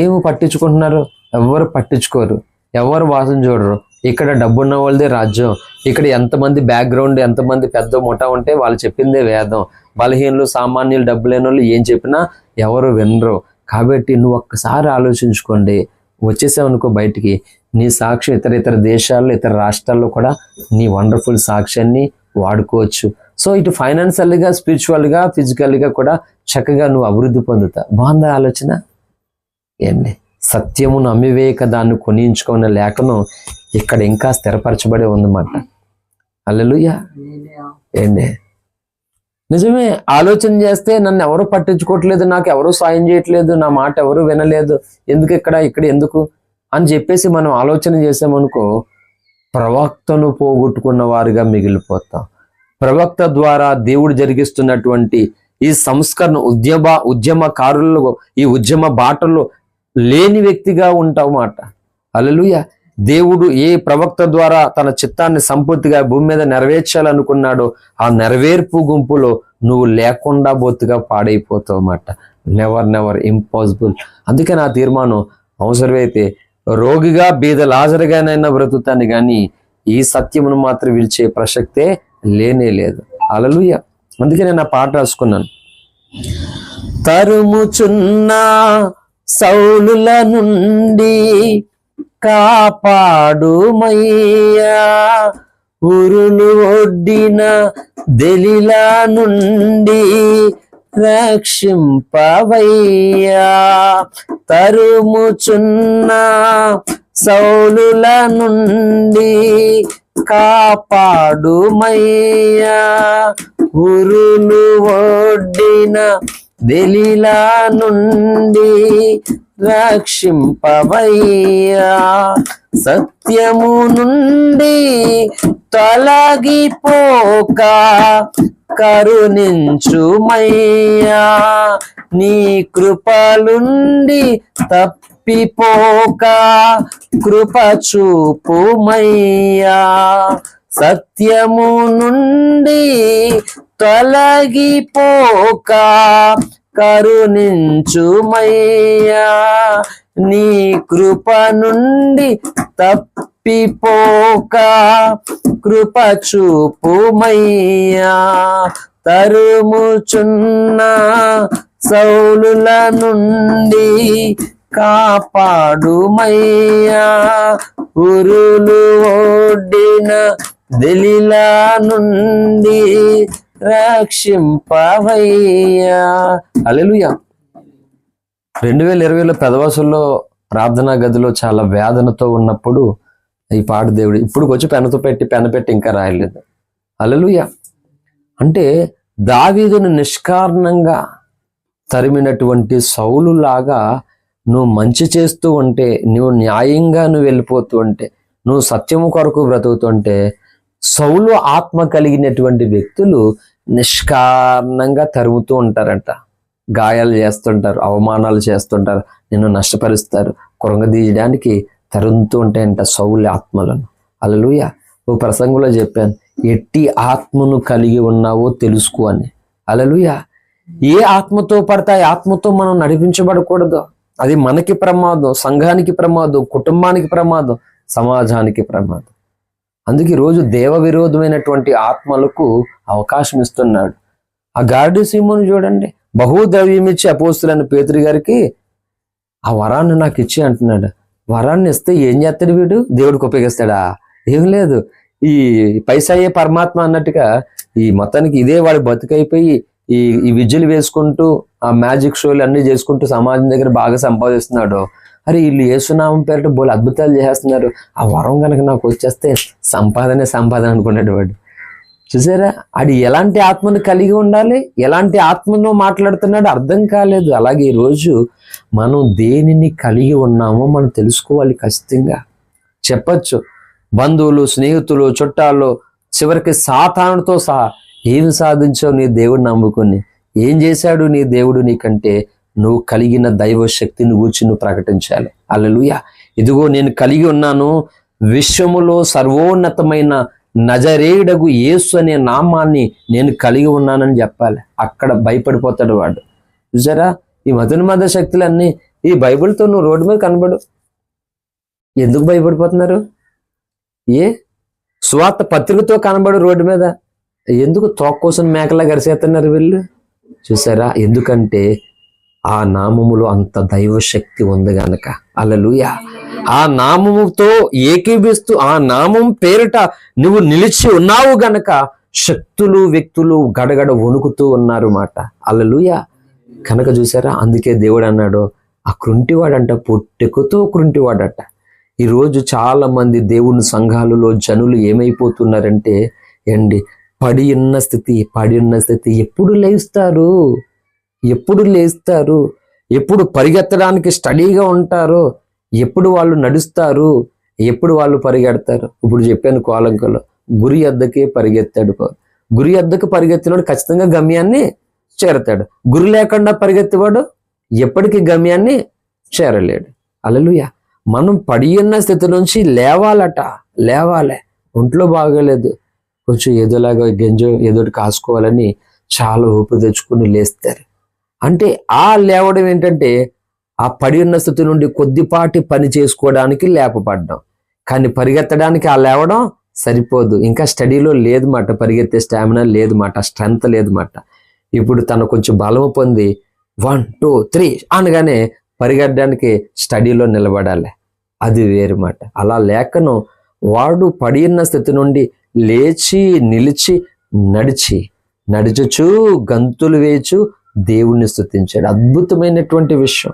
ఏమి పట్టించుకుంటున్నారు, ఎవరు పట్టించుకోరు, ఎవరు వాసన చూడరు. ఇక్కడ డబ్బున్న వాళ్ళదే రాజ్యం, ఇక్కడ ఎంతమంది బ్యాక్గ్రౌండ్, ఎంతమంది పెద్ద ముఠా ఉంటే వాళ్ళు చెప్పిందే వేదం. బలహీనులు, సామాన్యులు, డబ్బు లేని వాళ్ళు ఏం చెప్పినా ఎవరు వినరు. కాబట్టి నువ్వు ఒక్కసారి ఆలోచించుకోండి, వచ్చేసావనుకో బయటికి, నీ సాక్ష్యం ఇతర దేశాల్లో, ఇతర రాష్ట్రాల్లో కూడా నీ వండర్ఫుల్ సాక్ష్యాన్ని వాడుకోవచ్చు. సో ఇటు ఫైనాన్షియల్గా, స్పిరిచువల్గా, ఫిజికల్గా కూడా చక్కగా నువ్వు అభివృద్ధి పొందుతావు. బాగుందా ఆలోచన? ఏంటి సత్యమును అమ్మివేయక దాన్ని కొనియించుకునే లేఖనం ఇక్కడ ఇంకా స్థిరపరచబడి ఉందన్నమాట. హల్లెలూయా. ఏంటి నిజమే, ఆలోచన చేస్తే నన్ను ఎవరు పట్టించుకోవట్లేదు, నాకు ఎవరు సాయం చేయట్లేదు, నా మాట ఎవరు వినలేదు, ఎందుకు ఇక్కడ ఎందుకు అని చెప్పేసి మనం ఆలోచన చేసామనుకో ప్రవక్తను పోగొట్టుకున్న వారుగా మిగిలిపోతాం. ప్రవక్త ద్వారా దేవుడు జరిగిస్తున్నటువంటి ఈ సంస్కరణ ఉద్యమకారుల్లో, ఈ ఉద్యమ బాటల్లో లేని వ్యక్తిగా ఉంటావు మాట. హల్లెలూయా. దేవుడు ఏ ప్రవక్త ద్వారా తన చిత్తాన్ని సంపూర్తిగా భూమి మీద నెరవేర్చాలనుకున్నాడో ఆ నెరవేర్పు గుంపులో నువ్వు లేకుండా బొత్తుగా పాడైపోతావు అన్నమాట. Never impossible. అందుకే నా తీర్మానం, అవసరమైతే రోగిగా బీద లాజరుగానైనా బ్రతుకుతాను కానీ ఈ సత్యమును మాత్రం విడిచే ప్రసక్తే లేనే లేదు. హల్లెలూయా. అందుకే నేను ఆ పాట రాసుకున్నాను. తరుముచున్నా సౌలుల నుండి కాపాడుమయ్యా, ఉరులు ఒడ్డిన దెలీలా నుండి రక్షింపవయ్యా. తరుముచున్న సౌలుల నుండి కాపాడుమయ్యా, ఉరులు ఒడ్డిన దెలీలా నుండి రక్షింపవయ్యా. సత్యము నుండి తొలగిపోక కరుణించుమయ్యా, నీ కృపలుండి తప్పిపోక కృప చూపుమయ్యా. సత్యము నుండి తొలగిపోక కరుణించుమయ్యా, నీ కృప నుండి తప్పిపోక కృప చూపుమయ్యా. తరుముచున్న సౌలుల నుండి కాపాడుమయ్యా, ఉరులు ఒడ్డిన దెలీలా నుండి రక్షింపవయ్యా. హల్లెలూయా. 2020లో పెదవాసుల్లో ప్రార్థనా గదిలో చాలా వేదనతో ఉన్నప్పుడు ఈ పాట దేవుడు ఇప్పుడు వచ్చి పెన పెట్టి ఇంకా రాయలేదు. హల్లెలూయా. అంటే దావీదును నిష్కారణంగా తరిమినటువంటి సౌలు లాగా నువ్వు మంచి చేస్తూ ఉంటే, నువ్వు న్యాయంగా నువ్వు వెళ్ళిపోతూ ఉంటే, నువ్వు సత్యము కొరకు బ్రతుకుతుంటే, సౌలు ఆత్మ కలిగినటువంటి వ్యక్తులు నిష్కారణంగా తరుముతూ ఉంటారంట, గాయాలు చేస్తుంటారు, అవమానాలు చేస్తుంటారు, నిన్ను నష్టపరుస్తారు, కృంగదీయడానికి తరుముతూ ఉంటాయంట సౌలు ఆత్మలను. హల్లెలూయా. ఓ ప్రసంగంలో చెప్పాను, ఎట్టి ఆత్మను కలిగి ఉన్నావో తెలుసుకో అని. హల్లెలూయా. ఏ ఆత్మతో పడితే ఆ ఆత్మతో మనం నడిపించబడకూడదు. అది మనకి ప్రమాదం, సంఘానికి ప్రమాదం, కుటుంబానికి ప్రమాదం, సమాజానికి ప్రమాదం. అందుకే రోజు దేవ విరోధమైనటువంటి ఆత్మలకు అవకాశం ఇస్తున్నాడు. ఆ గారడీ సీమోను చూడండి, బహుద్రవ్యం ఇచ్చి అపోస్తులైన పేతురు గారికి ఆ వరాన్ని నాకు ఇచ్చి అంటున్నాడు. వరాన్ని ఇస్తే ఏం చేస్తాడు వీడు? దేవుడికి ఉపయోగిస్తాడా? ఏం లేదు. ఈ పైసాయే పరమాత్మ అన్నట్టుగా ఈ మొత్తానికి ఇదే వాడి బతుకైపోయి ఈ విద్యలు వేసుకుంటూ ఆ మ్యాజిక్ షోలు అన్ని చేసుకుంటూ సమాజం దగ్గర బాగా సంపాదిస్తున్నాడు. అరే వీళ్ళు యేసునామం పేరిట బోలు అద్భుతాలు చేస్తున్నారు, ఆ వరం కనుక నాకు వచ్చేస్తే సంపాదనే సంపాదన అనుకున్నాడు వాడు. చూసారా, అది ఎలాంటి ఆత్మను కలిగి ఉండాలి, ఎలాంటి ఆత్మను మాట్లాడుతున్నాడు అర్థం కాలేదు. అలాగే ఈరోజు మనం దేనిని కలిగి ఉన్నామో మనం తెలుసుకోవాలి. ఖచ్చితంగా చెప్పచ్చు, బంధువులు, స్నేహితులు, చుట్టాలు, చివరికి సాతానుతో సహా ఏమి సాధించావు నీ దేవుడు నమ్ముకుని, ఏం చేశాడు నీ దేవుడు నీకంటే, నువ్వు కలిగిన దైవ శక్తిని గూర్చి నువ్వు ప్రకటించాలి. హల్లెలూయా. ఇదిగో నేను కలిగి ఉన్నాను, విశ్వములో సర్వోన్నతమైన నజరేయుడగు యేసు అనే నామాన్ని నేను కలిగి ఉన్నానని చెప్పాలి. అక్కడ భయపడిపోతాడు వాడు. చూసారా, ఈ మతోన్మాద శక్తులన్నీ ఈ బైబిల్తో నువ్వు రోడ్డు మీద కనబడు. ఎందుకు భయపడిపోతున్నారు? సువార్త పత్రికతో కనబడు రోడ్డు మీద, ఎందుకు తోక్కోసం మేకలా గరిసేస్తున్నారు వీళ్ళు? చూసారా, ఎందుకంటే ఆ నామములో అంత దైవశక్తి ఉంది గనక. హల్లెలూయా. ఆ నామముతో ఏకీభిస్తూ ఆ నామం పేరిట నువ్వు నిలిచి ఉన్నావు గనక శక్తులు, వ్యక్తులు గడగడ వణుకుతూ ఉన్నారు మాట. హల్లెలూయా. కనుక చూసారా, అందుకే దేవుడు అన్నాడు, ఆ కృంటివాడంట పుట్టుకతో కృంటివాడట. ఈరోజు చాలా మంది దేవుని సంఘాలలో జనులు ఏమైపోతున్నారంటే పడి ఉన్న స్థితి ఎప్పుడు లేస్తారు, ఎప్పుడు పరిగెత్తడానికి స్టడీగా ఉంటారో, ఎప్పుడు వాళ్ళు నడుస్తారు, ఎప్పుడు వాళ్ళు పరిగెడతారు. ఇప్పుడు చెప్పాను కోలంకలో, గురి వద్దకే పరిగెత్తాడు. గురి వద్దకు పరిగెత్తినవాడు ఖచ్చితంగా గమ్యాన్ని చేరతాడు. గురి లేకుండా పరిగెత్తేవాడు ఎప్పటికీ గమ్యాన్ని చేరలేడు. హల్లెలూయా. మనం పడి ఉన్న స్థితి నుంచి లేవాలి. ఒంట్లో బాగోలేదు, కొంచెం ఏదోలాగా గెంజో ఏదోటి కాసుకోవాలని చాలా ఊపు తెచ్చుకుని లేస్తారు. అంటే ఆ లేవడం ఏంటంటే ఆ పడి ఉన్న స్థితి నుండి కొద్దిపాటి పని చేసుకోవడానికి లేపబడ్డాం, కానీ పరిగెత్తడానికి ఆ లేవడం సరిపోదు. ఇంకా స్టడీలో లేదు మాట, పరిగెత్తే స్టామినా లేదు మాట, స్ట్రెంత్ లేదు మాట. ఇప్పుడు తను కొంచెం బలం పొంది 1 2 3 అనగానే పరిగెత్తడానికి స్టడీలో నిలబడాలి, అది వేరు మాట. అలా లేకను వాడు పడి ఉన్న స్థితి నుండి లేచి నిలిచి నడుచుచు గంతులు వేయచు దేవుణ్ణి స్తుతించాడు. అద్భుతమైనటువంటి విషయం.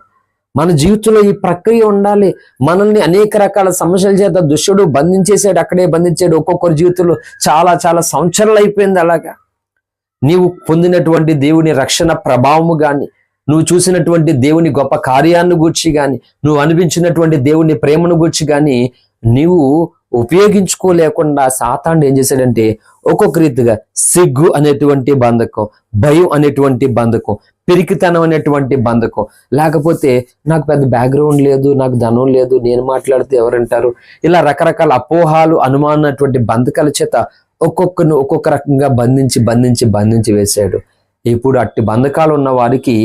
మన జీవితంలో ఈ ప్రక్రియ ఉండాలి. మనల్ని అనేక రకాల సమస్యల చేత దుష్టుడు బంధించేశాడు, అక్కడే బంధించాడు. ఒక్కొక్కరి జీవితంలో చాలా చాలా సంవత్సరాలు అయిపోయింది. అలాగా నీవు పొందినటువంటి దేవుని రక్షణ ప్రభావము కానీ, నువ్వు చూసినటువంటి దేవుని గొప్ప కార్యాన్ని గూర్చి కానీ, నువ్వు అనిపించినటువంటి దేవుని ప్రేమను గూర్చి కానీ నీవు ఉపయోగించుకోలేకుండా సాతానుడు ఏం చేశాడంటే ఒక్కొక్క రీతిగా సిగ్గు అనేటువంటి బంధకం, భయం అనేటువంటి బంధకం, పిరికితనం అనేటువంటి బంధకం, లేకపోతే నాకు పెద్ద బ్యాక్గ్రౌండ్ లేదు, నాకు ధనం లేదు, నేను మాట్లాడితే ఎవరంటారు, ఇలా రకరకాల అపోహాలు, అనుమానటువంటి బంధకాల చేత ఒక్కొక్కరిని ఒక్కొక్క రకంగా బంధించి వేశాడు. ఇప్పుడు అట్టి బంధకాలు ఉన్న వారికి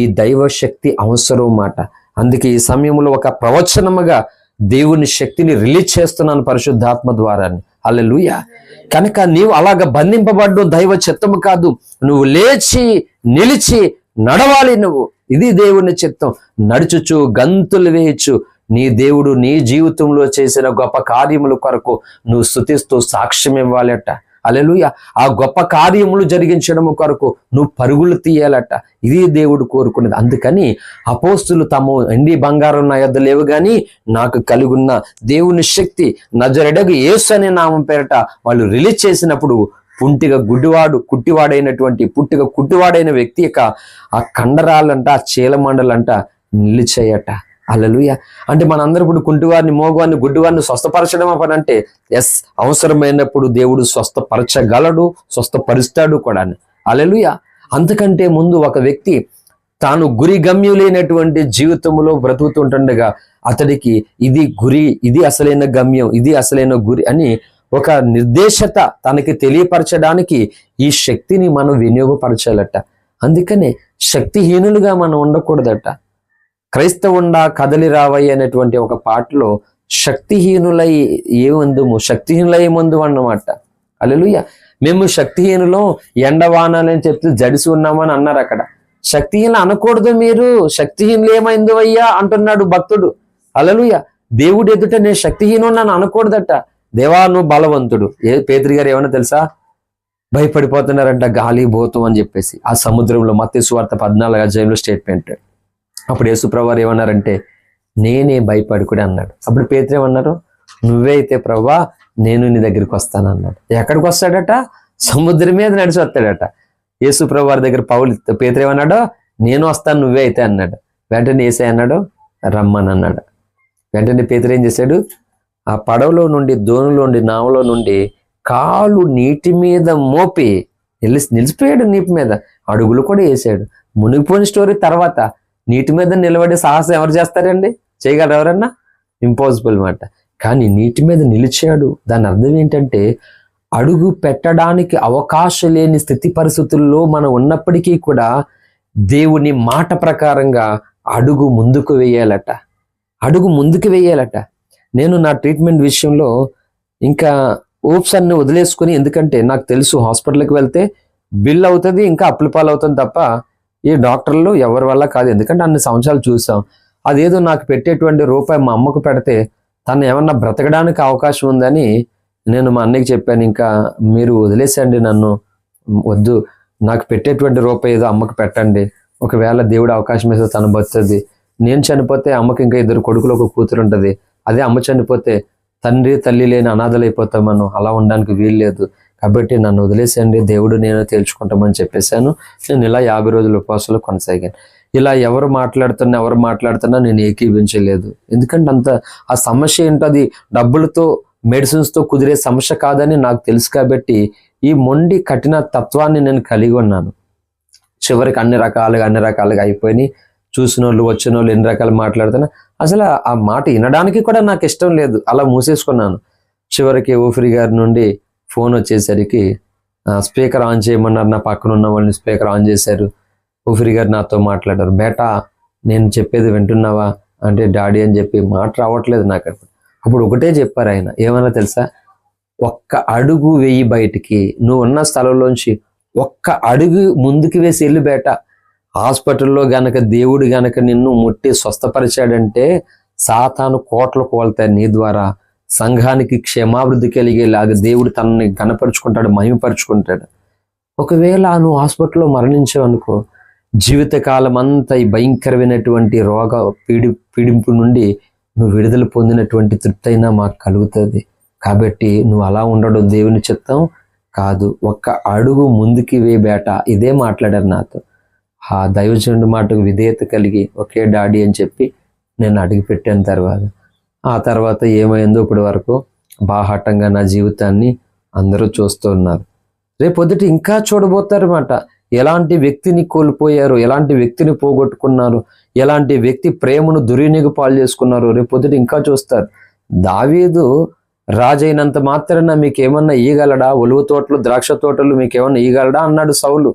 ఈ దైవ శక్తి అవసరం మాట. అందుకే ఈ సమయంలో ఒక ప్రవచనముగా దేవుని శక్తిని రిలీజ్ చేస్తున్నాను పరిశుద్ధాత్మ ద్వారాని. హల్లెలూయా. కనుక నీవు అలాగ బంధింపబడ్డం దైవ చిత్తము కాదు, నువ్వు లేచి నిలిచి నడవాలి. నువ్వు ఇది దేవుని చిత్తం. నడుచుచు గంతులు వేయచ్చు నీ దేవుడు నీ జీవితంలో చేసిన గొప్ప కార్యముల కొరకు నువ్వు స్తుతిస్తూ సాక్ష్యం ఇవ్వాలట. హల్లెలూయా. ఆ గొప్ప కార్యములు జరిగించడము కొరకు నువ్వు పరుగులు తీయాలట. ఇది దేవుడు కోరుకున్నది. అందుకని అపోస్తులు తమ ఎండి బంగారం నా యొద్ద లేవు గాని నాకు కలిగున్న దేవుని శక్తి నజరేయుడగు యేసు అనే నామం పేరట వాళ్ళు రిలీజ్ చేసినప్పుడు పుట్టిగా కుట్టివాడైన వ్యక్తి యొక్క ఆ కండరాలంట, ఆ చీలమండలంట నిలిచాయట. హల్లెలూయా. అంటే మనందరూ ఇప్పుడు కుంటివారిని, మోగవారిని, గుడ్డివారిని స్వస్థపరచడం పని అంటే ఎస్, అవసరమైనప్పుడు దేవుడు స్వస్థపరచగలడు, స్వస్థపరుస్తాడు కూడా. హల్లెలూయా. అంతకంటే ముందు ఒక వ్యక్తి తాను గురి గమ్యం లేనటువంటి జీవితంలో బ్రతుకుతుంటుండగా అతడికి ఇది గురి, ఇది అసలైన గమ్యం, ఇది అసలైన గురి అని ఒక నిర్దేశత తనకి తెలియపరచడానికి ఈ శక్తిని మనం వినియోగపరచాలట. అందుకనే శక్తిహీనులుగా మనం ఉండకూడదట. క్రైస్తవుండా కదలి రావయ్య అనేటువంటి ఒక పాటలో శక్తిహీనులై ఏమందుము, శక్తిహీనులై ముందు అన్నమాట. హల్లెలూయా. మేము శక్తిహీనులం, ఎండవానాలని చెప్తే జడిసి ఉన్నామని అన్నారు అక్కడ. శక్తిహీనులు అనకూడదు, మీరు శక్తిహీనులు ఏమైందో అయ్యా అంటున్నాడు భక్తుడు. హల్లెలూయా. దేవుడు ఎదుట నేను శక్తిహీను నన్ను అనకూడదట. దేవా నువ్వు బలవంతుడు. పేతురు గారు ఏమన్నా తెలుసా, భయపడిపోతున్నారంట గాలి భూతం అని చెప్పేసి. ఆ సముద్రంలో మత్తయి సువార్త 14వ అధ్యాయంలో స్టేట్మెంట్. అప్పుడు యేసుప్రభువు వారు ఏమన్నారంటే, నేనే భయపడుకుడి అన్నాడు. అప్పుడు పేతురు ఏమన్నారు, నువ్వే అయితే ప్రభువా నేను నీ దగ్గరికి వస్తాను అన్నాడు. ఎక్కడికి వస్తాడట, సముద్రం మీద నడిచి వస్తాడట. యేసుప్రభువు వారి దగ్గర పేతురు ఏమన్నాడు, నేను వస్తాను నువ్వే అయితే అన్నాడు. వెంటనే యేసయ్య అన్నాడు రమ్మని అన్నాడు. వెంటనే పేతురు ఏం చేశాడు, ఆ పడవలో నుండి, దోణిలో నుండి, నావలో నుండి కాలు నీటి మీద మోపి నిలిచిపోయాడు. నీటి మీద అడుగులు కూడా వేసాడు. మునిగిపోయిన స్టోరీ తర్వాత నీటి మీద నిలబడే సాహసం ఎవరు చేస్తారండి? చేయగలరు ఎవరన్నా? ఇంపాసిబుల్ మాట. కానీ నీటి మీద నిలిచాడు. దాని అర్థం ఏంటంటే, అడుగు పెట్టడానికి అవకాశం లేని స్థితి పరిస్థితుల్లో మనం ఉన్నప్పటికీ కూడా దేవుని మాట ప్రకారంగా అడుగు ముందుకు వేయాలట. అడుగు ముందుకు వేయాలట. నేను నా ట్రీట్మెంట్ విషయంలో ఇంకా ఓప్స్ అన్ని వదిలేసుకుని, ఎందుకంటే నాకు తెలుసు హాస్పిటల్కి వెళ్తే బిల్ అవుతుంది, ఇంకా అప్పుల పాలు అవుతుంది తప్ప ఈ డాక్టర్లు ఎవరి వల్ల కాదు. ఎందుకంటే అన్ని సంవత్సరాలు చూసాం. అదేదో నాకు పెట్టేటువంటి రూపాయి మా అమ్మకు పెడితే తను ఏమన్నా బ్రతకడానికి అవకాశం ఉందని నేను మా అన్నయ్యకి చెప్పాను, ఇంకా మీరు వదిలేసండి నన్ను, వద్దు, నాకు పెట్టేటువంటి రూపాయి ఏదో అమ్మకు పెట్టండి, ఒకవేళ దేవుడు అవకాశం ఇస్తే తను బతుతుంది. నేను చనిపోతే అమ్మకి ఇంకా 2 కొడుకులు 1 కూతురు ఉంటుంది. అదే అమ్మ చనిపోతే తండ్రి తల్లి లేని అనాథలు అయిపోతాం మనం, అలా ఉండడానికి వీలు లేదు. కాబట్టి నన్ను వదిలేసేయండి, దేవుడు నేను తేల్చుకుంటామని చెప్పేశాను. నేను ఇలా 50 రోజుల ఉపవాసాలు కొనసాగాను. ఇలా ఎవరు మాట్లాడుతున్నా నేను ఏకీభించలేదు. ఎందుకంటే అంత ఆ సమస్య ఏంటో అది డబ్బులతో మెడిసిన్స్తో కుదిరే సమస్య కాదని నాకు తెలుసు. కాబట్టి ఈ మొండి కఠిన తత్వాన్ని నేను కలిగి ఉన్నాను. చివరికి అన్ని రకాలుగా అయిపోయినాయి. చూసిన వాళ్ళు వచ్చిన వాళ్ళు ఎన్ని రకాలు మాట్లాడుతున్నా అసలు ఆ మాట వినడానికి కూడా నాకు ఇష్టం లేదు. అలా మూసేసుకున్నాను. చివరికి ఊపిరి గారి నుండి ఫోన్ వచ్చేసరికి స్పీకర్ ఆన్ చేయమన్నారు. నా పక్కన ఉన్న వాళ్ళని స్పీకర్ ఆన్ చేశారు. ఊపిరి గారు నాతో మాట్లాడారు. బేటా నేను చెప్పేది వింటున్నావా అంటే, డాడీ అని చెప్పి మాట రావట్లేదు నాకు. అప్పుడు ఒకటే చెప్పారు ఆయన, ఏమన్నా తెలుసా, 1 అడుగు వేయి బయటికి, నువ్వు ఉన్న స్థలంలోంచి 1 అడుగు ముందుకు వేసి వెళ్ళు బేట. హాస్పిటల్లో గనక దేవుడు గనక నిన్ను ముట్టి స్వస్థపరిచాడంటే సాతాను కోట్లు కోల్తాయి నీ ద్వారా. సంఘానికి క్షేమాభివృద్ధి కలిగేలాగా దేవుడు తనని ఘనపరుచుకుంటాడు, మహిమపరుచుకుంటాడు. ఒకవేళ నువ్వు హాస్పిటల్లో మరణించావనుకో, జీవితకాలం అంతా ఈ భయంకరమైనటువంటి రోగ పీడింపు నుండి నువ్వు విడుదల పొందినటువంటి తృప్తి అయినా మాకు కలుగుతుంది. కాబట్టి నువ్వు అలా ఉండడం దేవుని చిత్తం కాదు. 1 అడుగు ముందుకి వేబేట. ఇదే మాట్లాడారు నాతో. ఆ దైవజనుడి మాటకు విధేయత కలిగి ఒకే డాడీ అని చెప్పి నేను అడిగి పెట్టిన ఆ తర్వాత ఏమైందో ఇప్పటి వరకు బాహాటంగా నా జీవితాన్ని అందరూ చూస్తూ ఉన్నారు. రేపొద్దుట ఇంకా చూడబోతారన్నమాట. ఎలాంటి వ్యక్తిని కోల్పోయారు, ఎలాంటి వ్యక్తిని పోగొట్టుకున్నారు, ఎలాంటి వ్యక్తి ప్రేమను దుర్వినియోగ పాలు చేసుకున్నారు, రేపొద్దుట ఇంకా చూస్తారు. దావీదు రాజైనంత మాత్రాన మీకేమన్నా ఈగలడా, ఒలువ తోటలు ద్రాక్ష తోటలు మీకేమన్నా ఈగలడా అన్నాడు సౌలు.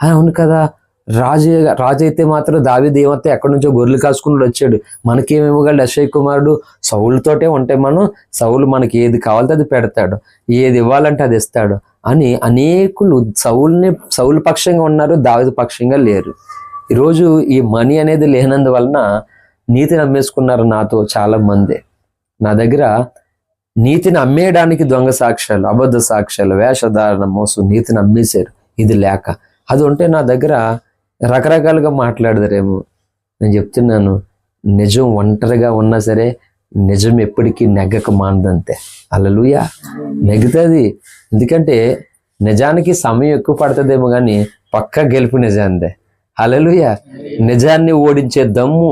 అవును కదా, రాజు అయితే మాత్రం దావీదు ఏమైతే ఎక్కడి నుంచో గొర్రెలు కాసుకుని వచ్చాడు, మనకేమివ్వగలడు అక్షయ్ కుమారుడు, సౌలుతోటే ఉంటే మనం, సౌలు మనకి ఏది కావాలితే అది పెడతాడు, ఏది ఇవ్వాలంటే అది ఇస్తాడు అని అనేకులు సౌలు పక్షంగా ఉన్నారు, దావీదు పక్షంగా లేరు. ఈరోజు ఈ మనీ అనేది లేనందువలన నీతిని అమ్మేసుకున్నారు నాతో చాలా మంది. నా దగ్గర నీతిని అమ్మేయడానికి దొంగ సాక్ష్యాలు, అబద్ధ సాక్ష్యాలు, వేషధారణ, మోసం, నీతిని అమ్మేశారు. ఇది లేక అది ఉంటే నా దగ్గర రకరకాలుగా మాట్లాడతారేమో. నేను చెప్తున్నాను, నిజం ఒంటరిగా ఉన్నా సరే నిజం ఎప్పటికీ నెగ్గక మానదంతే. హల్లెలూయా, నెగ్గుతుంది. ఎందుకంటే నిజానికి సమయం ఎక్కువ పడుతుందేమో కానీ పక్కా గెలుపు నిజాందే. హల్లెలూయా, నిజాన్ని ఓడించే దమ్ము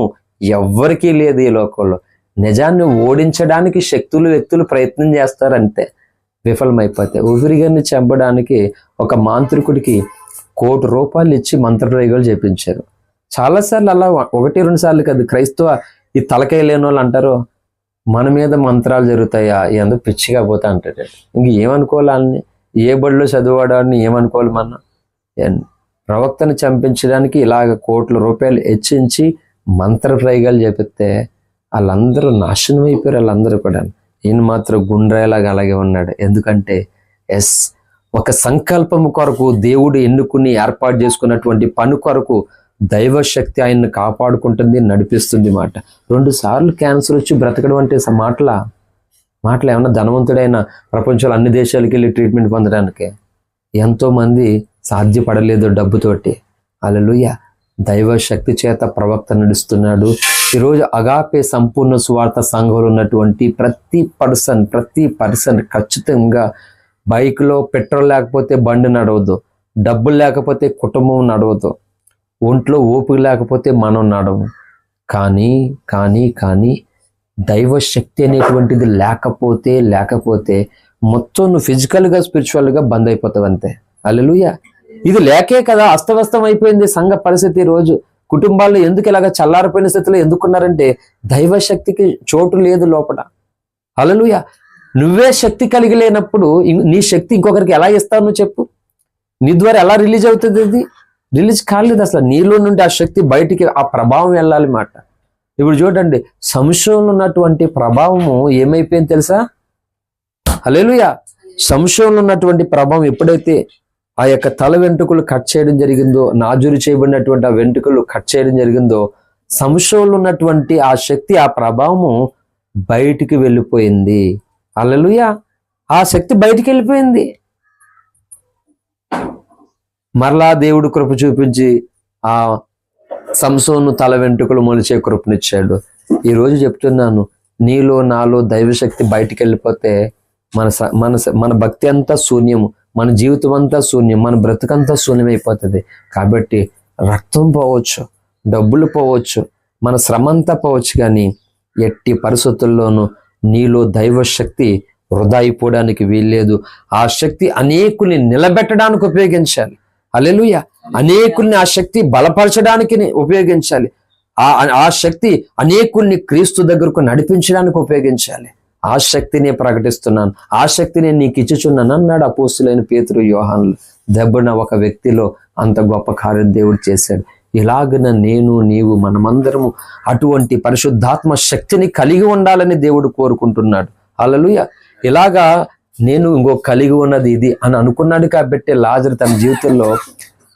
ఎవ్వరికీ లేదు ఈ లోకంలో. నిజాన్ని ఓడించడానికి వ్యక్తులు ప్రయత్నం చేస్తారు, అంతే, విఫలమైపోతాయి. ఊపిరిగారిని చంపడానికి ఒక మాంత్రికుడికి ₹1,00,00,000 ఇచ్చి మంత్రప్రయోగాలు చేపించారు. చాలాసార్లు అలా 1-2 సార్లు కాదు. క్రైస్తవ ఈ తలకాయ లేని వాళ్ళు అంటారు, మన మీద మంత్రాలు జరుగుతాయా, ఎందుకు పిచ్చిగా పోతా అంటాడు. ఇంక ఏమనుకోవాలి వాళ్ళని, ఏ బడిలో చదివాడాన్ని ఏమనుకోవాలి మనం. ప్రవక్తను చంపించడానికి ఇలాగ ₹1,00,00,000 హెచ్చించి మంత్రప్రయోగాలు చేపిస్తే వాళ్ళందరూ నాశనం అయిపోయారు. వాళ్ళందరూ కూడా ఈయన మాత్రం గుండ్రాయిలాగా అలాగే ఉన్నాడు. ఎందుకంటే ఒక సంకల్పము కొరకు దేవుడు ఎన్నుకుని ఏర్పాటు చేసుకున్నటువంటి పని కొరకు దైవశక్తి ఆయన్ని కాపాడుకుంటుంది, నడిపిస్తుంది మాట. 2 సార్లు క్యాన్సర్ వచ్చి బ్రతకడం అంటే మాటలు ఏమన్నా ధనవంతుడైన ప్రపంచంలో అన్ని దేశాలకి వెళ్ళి ట్రీట్మెంట్ పొందడానికి ఎంతోమంది సాధ్యపడలేదు డబ్బుతోటి. హల్లెలూయా. దైవశక్తి చేత ప్రవక్త నడుస్తున్నాడు. ఈరోజు అగాపే సంపూర్ణ సువార్త సంఘంలో ఉన్నటువంటి ప్రతి పర్సన్ ఖచ్చితంగా బైక్లో పెట్రోల్ లేకపోతే బండి నడవదు, డబ్బులు లేకపోతే కుటుంబం నడవదు, ఒంట్లో ఓపిక లేకపోతే మనం నడవు. కానీ దైవశక్తి అనేటువంటిది లేకపోతే మొత్తం నువ్వు ఫిజికల్గా స్పిరిచువల్గా బంద్ అయిపోతావు అంతే. హల్లెలూయా. ఇది లేకే కదా అస్తవ్యస్తం అయిపోయింది సంఘ పరిస్థితి. రోజు కుటుంబాల్లో ఎందుకు ఇలాగ చల్లారిపోయిన స్థితిలో ఎందుకున్నారంటే దైవశక్తికి చోటు లేదు లోపల. హల్లెలూయా. నువ్వే శక్తి కలిగి లేనప్పుడు నీ శక్తి ఇంకొకరికి ఎలా ఇస్తావు నువ్వు చెప్పు? నీ ద్వారా ఎలా రిలీజ్ అవుతుంది? అది రిలీజ్ కాలేదు అసలు. నీలో నుండి ఆ శక్తి బయటికి, ఆ ప్రభావం వెళ్ళాలి మాట. ఇప్పుడు చూడండి, సంశయంలో ఉన్నటువంటి ప్రభావము ఏమైపోయింది తెలుసా? హల్లెలూయా. సంశయంలో ఉన్నటువంటి ప్రభావం ఎప్పుడైతే ఆ యొక్క తల వెంట్రుకలు కట్ చేయడం జరిగిందో, నాజూరు చేయబడినటువంటి ఆ వెంట్రుకలు కట్ చేయడం జరిగిందో, సంశయంలో ఉన్నటువంటి ఆ శక్తి, ఆ ప్రభావము బయటికి వెళ్ళిపోయింది. హల్లెలూయా. ఆ శక్తి బయటికి వెళ్ళిపోయింది. మరలా దేవుడు కృప చూపించి ఆ సంసోను తల వెంట్రుకలు మొలిచే కృపనిచ్చాడు. ఈరోజు చెప్తున్నాను, నీలో నాలో దైవశక్తి బయటికి వెళ్ళిపోతే మన భక్తి అంతా శూన్యము, మన జీవితం అంతా శూన్యం, మన బ్రతుకంతా శూన్యమైపోతుంది. కాబట్టి రక్తం పోవచ్చు, డబ్బులు పోవచ్చు, మన శ్రమ అంతా పోవచ్చు, కానీ ఎట్టి పరిస్థితుల్లోనూ నీలో దైవశక్తి వృధా అయిపోవడానికి వీల్లేదు. ఆ శక్తి అనేకుల్ని నిలబెట్టడానికి ఉపయోగించాలి. హల్లెలూయా. అనేకుల్ని ఆ శక్తి బలపరచడానికి ఉపయోగించాలి. ఆ శక్తి అనేకుల్ని క్రీస్తు దగ్గరకు నడిపించడానికి ఉపయోగించాలి. ఆ శక్తిని ప్రకటిస్తున్నాను, ఆ శక్తిని నీకు ఇచ్చుచున్నాను అన్నాడు అపోస్తులైన పేతురు, యోహానులు. దెబ్బన ఒక వ్యక్తిలో అంత గొప్ప కార్యం దేవుడు చేశాడు. ఇలాగన నేను, నీవు, మనమందరము అటువంటి పరిశుద్ధాత్మ శక్తిని కలిగి ఉండాలని దేవుడు కోరుకుంటున్నాడు. హల్లెలూయా. ఇలాగా నేను ఇంకో కలిగి ఉన్నది ఇది అని అనుకున్నాడు. కాబట్టి లాజరు తన జీవితంలో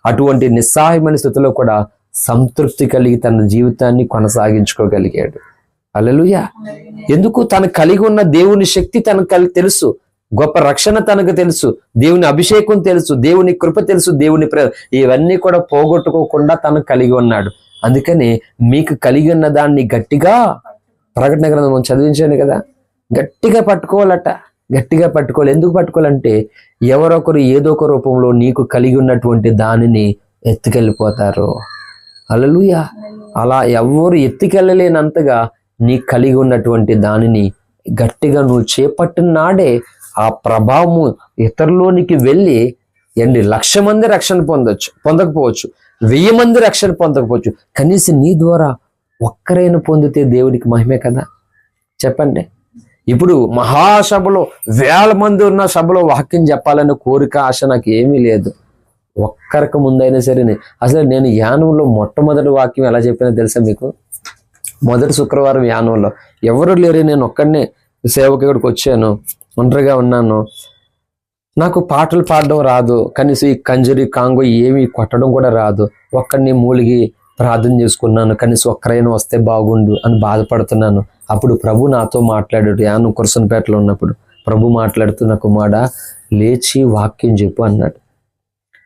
అటువంటి నిస్సహాయమైన స్థితిలో కూడా సంతృప్తి కలిగి తన జీవితాన్ని కొనసాగించుకోగలిగాడు. హల్లెలూయా. ఎందుకు? తను కలిగి ఉన్న దేవుని శక్తి తనకు తెలుసు, గొప్ప రక్షణ తనకు తెలుసు, దేవుని అభిషేకం తెలుసు, దేవుని కృప తెలుసు, దేవుని ఇవన్నీ కూడా పోగొట్టుకోకుండా తను కలిగి ఉన్నాడు. అందుకని మీకు కలిగి ఉన్న దాన్ని గట్టిగా, ప్రకటన గ్రంథం చదివించాను కదా, గట్టిగా పట్టుకోవాలట. గట్టిగా పట్టుకోవాలి. ఎందుకు పట్టుకోవాలంటే ఎవరొకరు ఏదో ఒక రూపంలో నీకు కలిగి ఉన్నటువంటి దానిని ఎత్తుకెళ్ళిపోతారు. హల్లెలూయా. అలా ఎవరు ఎత్తుకెళ్ళలేనంతగా నీ కలిగి ఉన్నటువంటి దానిని గట్టిగా నువ్వు చేపట్టిన నాడే ఆ ప్రభావము ఇతరులోనికి వెళ్ళి 1,00,000 మంది రక్షణ పొందకపోవచ్చు, 1000 మంది రక్షణ పొందకపోవచ్చు, కనీసం నీ ద్వారా ఒక్కరైనా పొందితే దేవుడికి మహిమే కదా. చెప్పండి. ఇప్పుడు మహాసభలో 1000 మంది ఉన్న సభలో వాక్యం చెప్పాలనే కోరిక, ఆశ నాకు ఏమీ లేదు. ఒక్కరికి ముందైనా సరే అసలు నేను యానంలో మొట్టమొదటి వాక్యం ఎలా చెప్పినా తెలుసా మీకు? మొదటి శుక్రవారం యానంలో ఎవరు లేరు, నేను ఒక్కడనే సేవకుడికి వచ్చాను, ఒంటరిగా ఉన్నాను. నాకు పాటలు పాడడం రాదు, కనీసం ఈ కంజరి కాంగో ఏమి కొట్టడం కూడా రాదు. ఒక్కడిని మూలిగి ప్రార్థన చేసుకున్నాను, కనీసం ఒక్కరైనా వస్తే బాగుండు అని బాధపడుతున్నాను. అప్పుడు ప్రభు నాతో మాట్లాడాడు. యాను కురసనపేటలో ఉన్నప్పుడు ప్రభు మాట్లాడుతున్న, కుమారుడా లేచి వాక్యం చెప్పు అన్నాడు.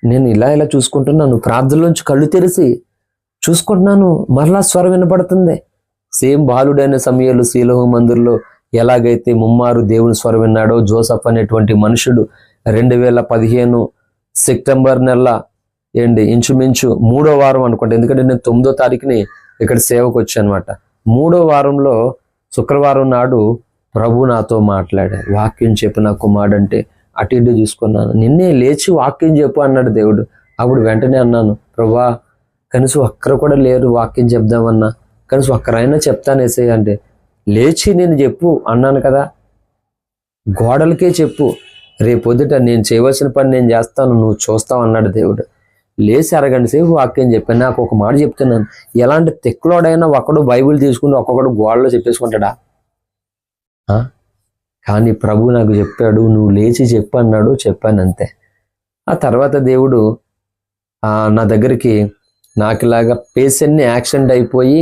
నేను ఇలా చూసుకుంటున్నాను, ప్రార్థనలోంచి కళ్ళు తెరిచి చూసుకుంటున్నాను, మరలా స్వరం వినపడుతుంది. సేమ్ బాలుడైన సమయంలో శీలోహ మందిర్లో ఎలాగైతే ముమ్మారు దేవుని స్వరం విన్నాడో, జోసఫ్ అనేటువంటి మనుషుడు 2015 సెప్టెంబర్ నెల ఇంచుమించు 3వ వారం అనుకోండి, ఎందుకంటే నేను 9వ తారీఖుని ఇక్కడ సేవకు వచ్చాను అనమాట. 3వ వారంలో శుక్రవారం నాడు ప్రభు నాతో మాట్లాడాడు. వాక్యం చెప్పు నా కుమారుడు అంటే అటు ఇటు చూసుకున్నాను. నిన్నే లేచి వాక్యం చెప్పు అన్నాడు దేవుడు. అప్పుడు వెంటనే అన్నాను, ప్రభా కనీసం ఒక్కరు కూడా లేరు వాక్యం చెప్దామన్నా, కనీసం ఒక్కరైనా చెప్తాను ఏసయ్య అంటే, లేచి నేను చెప్పు అన్నాను కదా, గోడలకే చెప్పు, రేపొద్దుట నేను చేయవలసిన పని నేను చేస్తాను, నువ్వు చూస్తావు అన్నాడు దేవుడు. లేచి అరగంట సేపు వాక్యం చెప్పాను. నాకు ఒక మాట చెప్తున్నాను, ఎలాంటి తెక్కులోడైనా ఒకడు బైబిల్ తీసుకుని ఒక్కొక్కడు గోడలో చెప్పేసుకుంటాడా? కానీ ప్రభు నాకు చెప్పాడు, నువ్వు లేచి చెప్పు అన్నాడు. చెప్పాను అంతే. ఆ తర్వాత దేవుడు నా దగ్గరికి నాకులాగా పేషెంట్ని యాక్సిడెంట్ అయిపోయి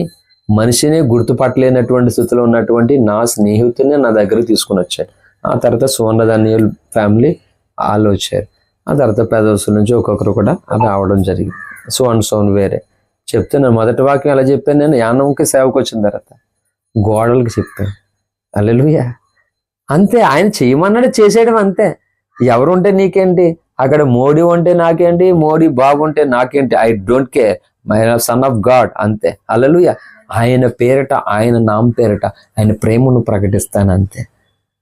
మనిషిని గుర్తుపట్టలేనటువంటి స్థితిలో ఉన్నటువంటి నా స్నేహితుడిని నా దగ్గరికి తీసుకుని వచ్చాడు. ఆ తర్వాత సువర్ణధాన్యాల ఫ్యామిలీ వాళ్ళు వచ్చారు. ఆ తర్వాత పెదవసుల నుంచి ఒక్కొక్కరు కూడా రావడం జరిగింది. సోన్ వేరే చెప్తున్నాను. మొదటి వాక్యం ఎలా చెప్పాను నేను, యానంకి సేవకు వచ్చిన తర్వాత గోడలకు చెప్పాను. హల్లెలూయా. అంతే, ఆయన చేయమన్నాడు చేసేయడం అంతే. ఎవరుంటే నీకేంటి, అక్కడ మోడీ ఉంటే నాకేంటి, మోడీ బాగుంటే నాకేంటి, I don't care, my son of God అంతే. హల్లెలూయా. ఆయన పేరట, ఆయన నామ పేరట ఆయన ప్రేమను ప్రకటిస్తాను అంతే.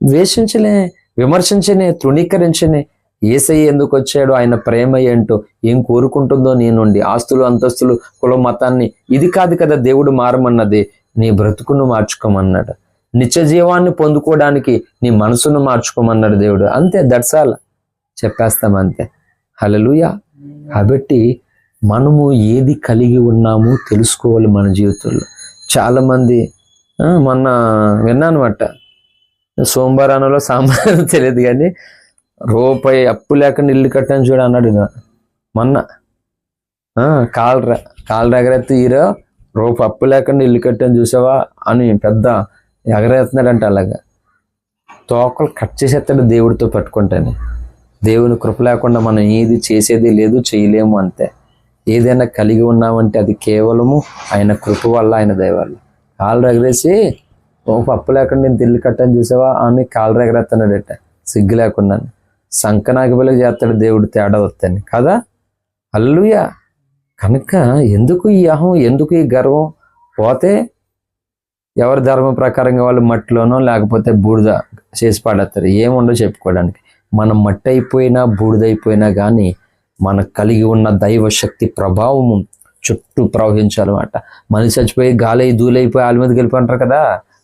ద్వేషించలే, విమర్శించనే, తృణీకరించనే. యేసయ్య ఎందుకు వచ్చాడు, ఆయన ప్రేమ ఏంటో, ఏం కోరుకుంటుందో నీ నుండి, ఆస్తులు అంతస్తులు కుల మతాన్ని, ఇది కాదు కదా దేవుడు మారమన్నది. నీ బ్రతుకును మార్చుకోమన్నాడు. నిత్య జీవాన్ని పొందుకోవడానికి నీ మనసును మార్చుకోమన్నాడు దేవుడు. అంతే, దట్స్ ఆల్. చెప్పేస్తాం అంతే. హల్లెలూయా. కాబట్టి మనము ఏది కలిగి ఉన్నామో తెలుసుకోవాలి మన జీవితంలో. చాలామంది మొన్న విన్నానమాట, సోమవారానలో సాంబార్ తెలియదు కానీ రూపాయి అప్పు లేకుండా ఇల్లు కట్టాను చూడు అన్నాడు మొన్న. కాళ్ళు ఎగరెత్తి హీరో రూపాయి అప్పు లేకుండా ఇల్లు కట్టాను చూసావా అని పెద్ద ఎగరేస్తున్నాడంట. అలాగా తోకలు కట్ చేసేస్తాడు దేవుడితో పట్టుకుంటానే. దేవుని కృప లేకుండా మనం ఏది చేసేది లేదు, చేయలేము అంతే. ఏదైనా కలిగి ఉన్నామంటే అది కేవలము ఆయన కృప వల్ల, ఆయన దయ వల్ల. కాళ్ళు ఎగరేసి అప్పు లేకుండా నేను ఇల్లు కట్టాను చూసావా అని కాళ్ళు ఎగరేస్తున్నాడట సిగ్గు లేకుండా. సంకనాకి పిల్లకి చేస్తాడు దేవుడు తేడా వస్తాను కదా. హల్లెలూయా. కనుక ఎందుకు ఈ అహం, ఎందుకు ఈ గర్వం? పోతే ఎవరి ధర్మం ప్రకారంగా వాళ్ళు మట్టిలోనో లేకపోతే బూడిద చేసి పడేస్తారు. ఏముండో చెప్పుకోవడానికి. మనం మట్టి అయిపోయినా బూడిదైపోయినా కానీ మనకు కలిగి ఉన్న దైవ శక్తి ప్రభావము చుట్టూ ప్రవహించాలన్నమాట. మనిషి చచ్చిపోయి గాలి దూలైపోయి వాళ్ళ మీద గెలిపంటారు కదా,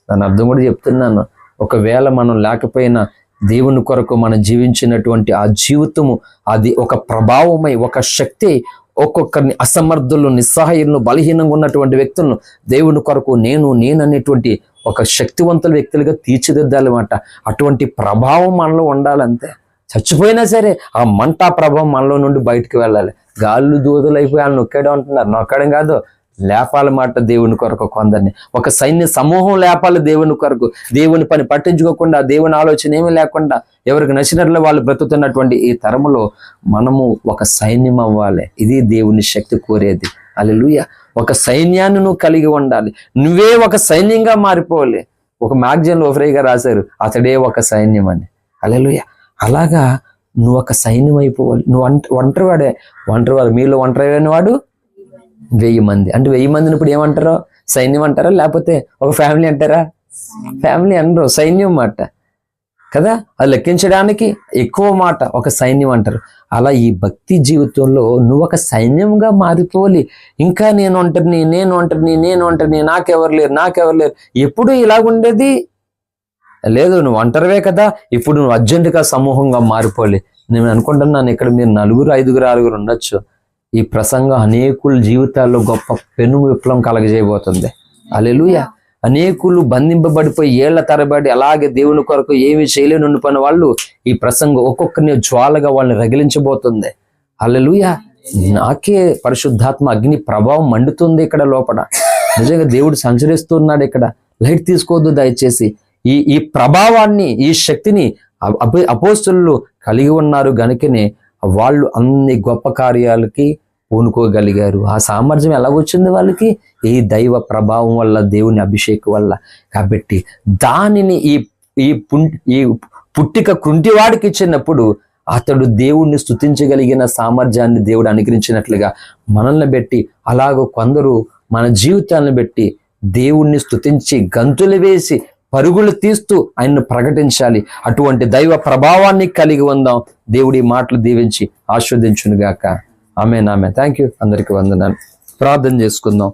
దాని అర్థం కూడా చెప్తున్నాను. ఒకవేళ మనం లేకపోయినా దేవుని కొరకు మనం జీవించినటువంటి ఆ జీవితము అది ఒక ప్రభావమై, ఒక శక్తి ఒక్కొక్కరిని, అసమర్థులు, నిస్సహాయులను, బలహీనంగా ఉన్నటువంటి వ్యక్తులను దేవుని కొరకు నేననేటువంటి ఒక శక్తివంతుల వ్యక్తులుగా తీర్చిదిద్దాలన్నమాట. అటువంటి ప్రభావం మనలో ఉండాలంతే. చచ్చిపోయినా సరే ఆ మంట ప్రభావం మనలో నుండి బయటకు వెళ్ళాలి. గాళ్ళు దూదలు అయిపోయి వాళ్ళు నొక్కడం అంటున్నారు. నొక్కడం కాదు, లేపాలన్నమాట దేవుని కొరకు. కొందరిని ఒక సైన్య సమూహం లేపాలి దేవుని కొరకు. దేవుని పని పట్టించుకోకుండా, దేవుని ఆలోచన ఏమీ లేకుండా ఎవరికి నచ్చినట్లు వాళ్ళు బ్రతుకుతున్నటువంటి ఈ తరములో మనము ఒక సైన్యం అవ్వాలి. ఇది దేవుని శక్తి కోరేది. హల్లెలూయా. ఒక సైన్యాన్ని నువ్వు కలిగి ఉండాలి. నువ్వే ఒక సైన్యంగా మారిపోవాలి. ఒక మ్యాగజైన్లో ఓఫ్రైగా రాశారు, అతడే ఒక సైన్యం అని. హల్లెలూయా. అలాగా నువ్వు ఒక సైన్యం అయిపోవాలి. నువ్వు ఒంటరివాడు. మీలో ఒంటరి వాడు 1000 మంది. అంటే 1000 మందిని ఇప్పుడు ఏమంటారో, సైన్యం అంటారా లేకపోతే ఒక ఫ్యామిలీ అంటారా? ఫ్యామిలీ అనరు, సైన్యం మాట కదా. అది లెక్కించడానికి ఎక్కువ మాట, ఒక సైన్యం అంటారు. అలా ఈ భక్తి జీవితంలో నువ్వు ఒక సైన్యంగా మారిపోవాలి. ఇంకా నేను ఒంటరిని, నాకెవరు లేరు. ఎప్పుడు ఇలాగుండేది లేదు. నువ్వు ఒంటరివే కదా, ఇప్పుడు నువ్వు అర్జెంటుగా సమూహంగా మారిపోవాలి. నేను అనుకుంటున్నాను ఇక్కడ మీరు 4, 5, 6 ఉండొచ్చు. ఈ ప్రసంగం అనేకుల జీవితాల్లో గొప్ప పెను విప్లవం కలగజేయబోతుంది. హల్లెలూయా. అనేకులు బంధింపబడిపోయి ఏళ్ల తరబడి అలాగే దేవుని కొరకు ఏమి చేయలేని ఉండిపోయిన వాళ్ళు ఈ ప్రసంగం ఒక్కొక్కరిని జ్వాలగా వాళ్ళని రగిలించబోతుంది. హల్లెలూయా. నాకే పరిశుద్ధాత్మ అగ్ని ప్రభావం మండుతుంది ఇక్కడ లోపల. నిజంగా దేవుడు సంచరిస్తున్నాడు ఇక్కడ. లైట్ తీసుకోవద్దు దయచేసి. ఈ ప్రభావాన్ని, ఈ శక్తిని అపోస్తలులు కలిగి ఉన్నారు గనుకనే వాళ్ళు అన్ని గొప్ప కార్యాలకి పూనుకోగలిగారు. ఆ సామర్థ్యం ఎలా వచ్చింది వాళ్ళకి? ఈ దైవ ప్రభావం వల్ల, దేవుని అభిషేకం వల్ల. కాబట్టి దానిని ఈ పుట్టిక కుంటివాడికి ఇచ్చినప్పుడు అతడు దేవుణ్ణి స్తుతించగలిగిన సామర్థ్యాన్ని దేవుడు అనుగ్రహించినట్లుగా మనల్ని బట్టి అలాగ కొందరు మన జీవితాలను బట్టి దేవుణ్ణి స్తుతించి గంతులు వేసి పరుగులు తీస్తూ ఆయన్ను ప్రకటించాలి. అటువంటి దైవ ప్రభావాన్ని కలిగి ఉందాం. దేవుడి మాటలు దీవించి ఆస్వాదించునుగాక. ఆమేన్. Thank you. అందరికీ వందనాలు. ప్రార్థన చేసుకుందాం.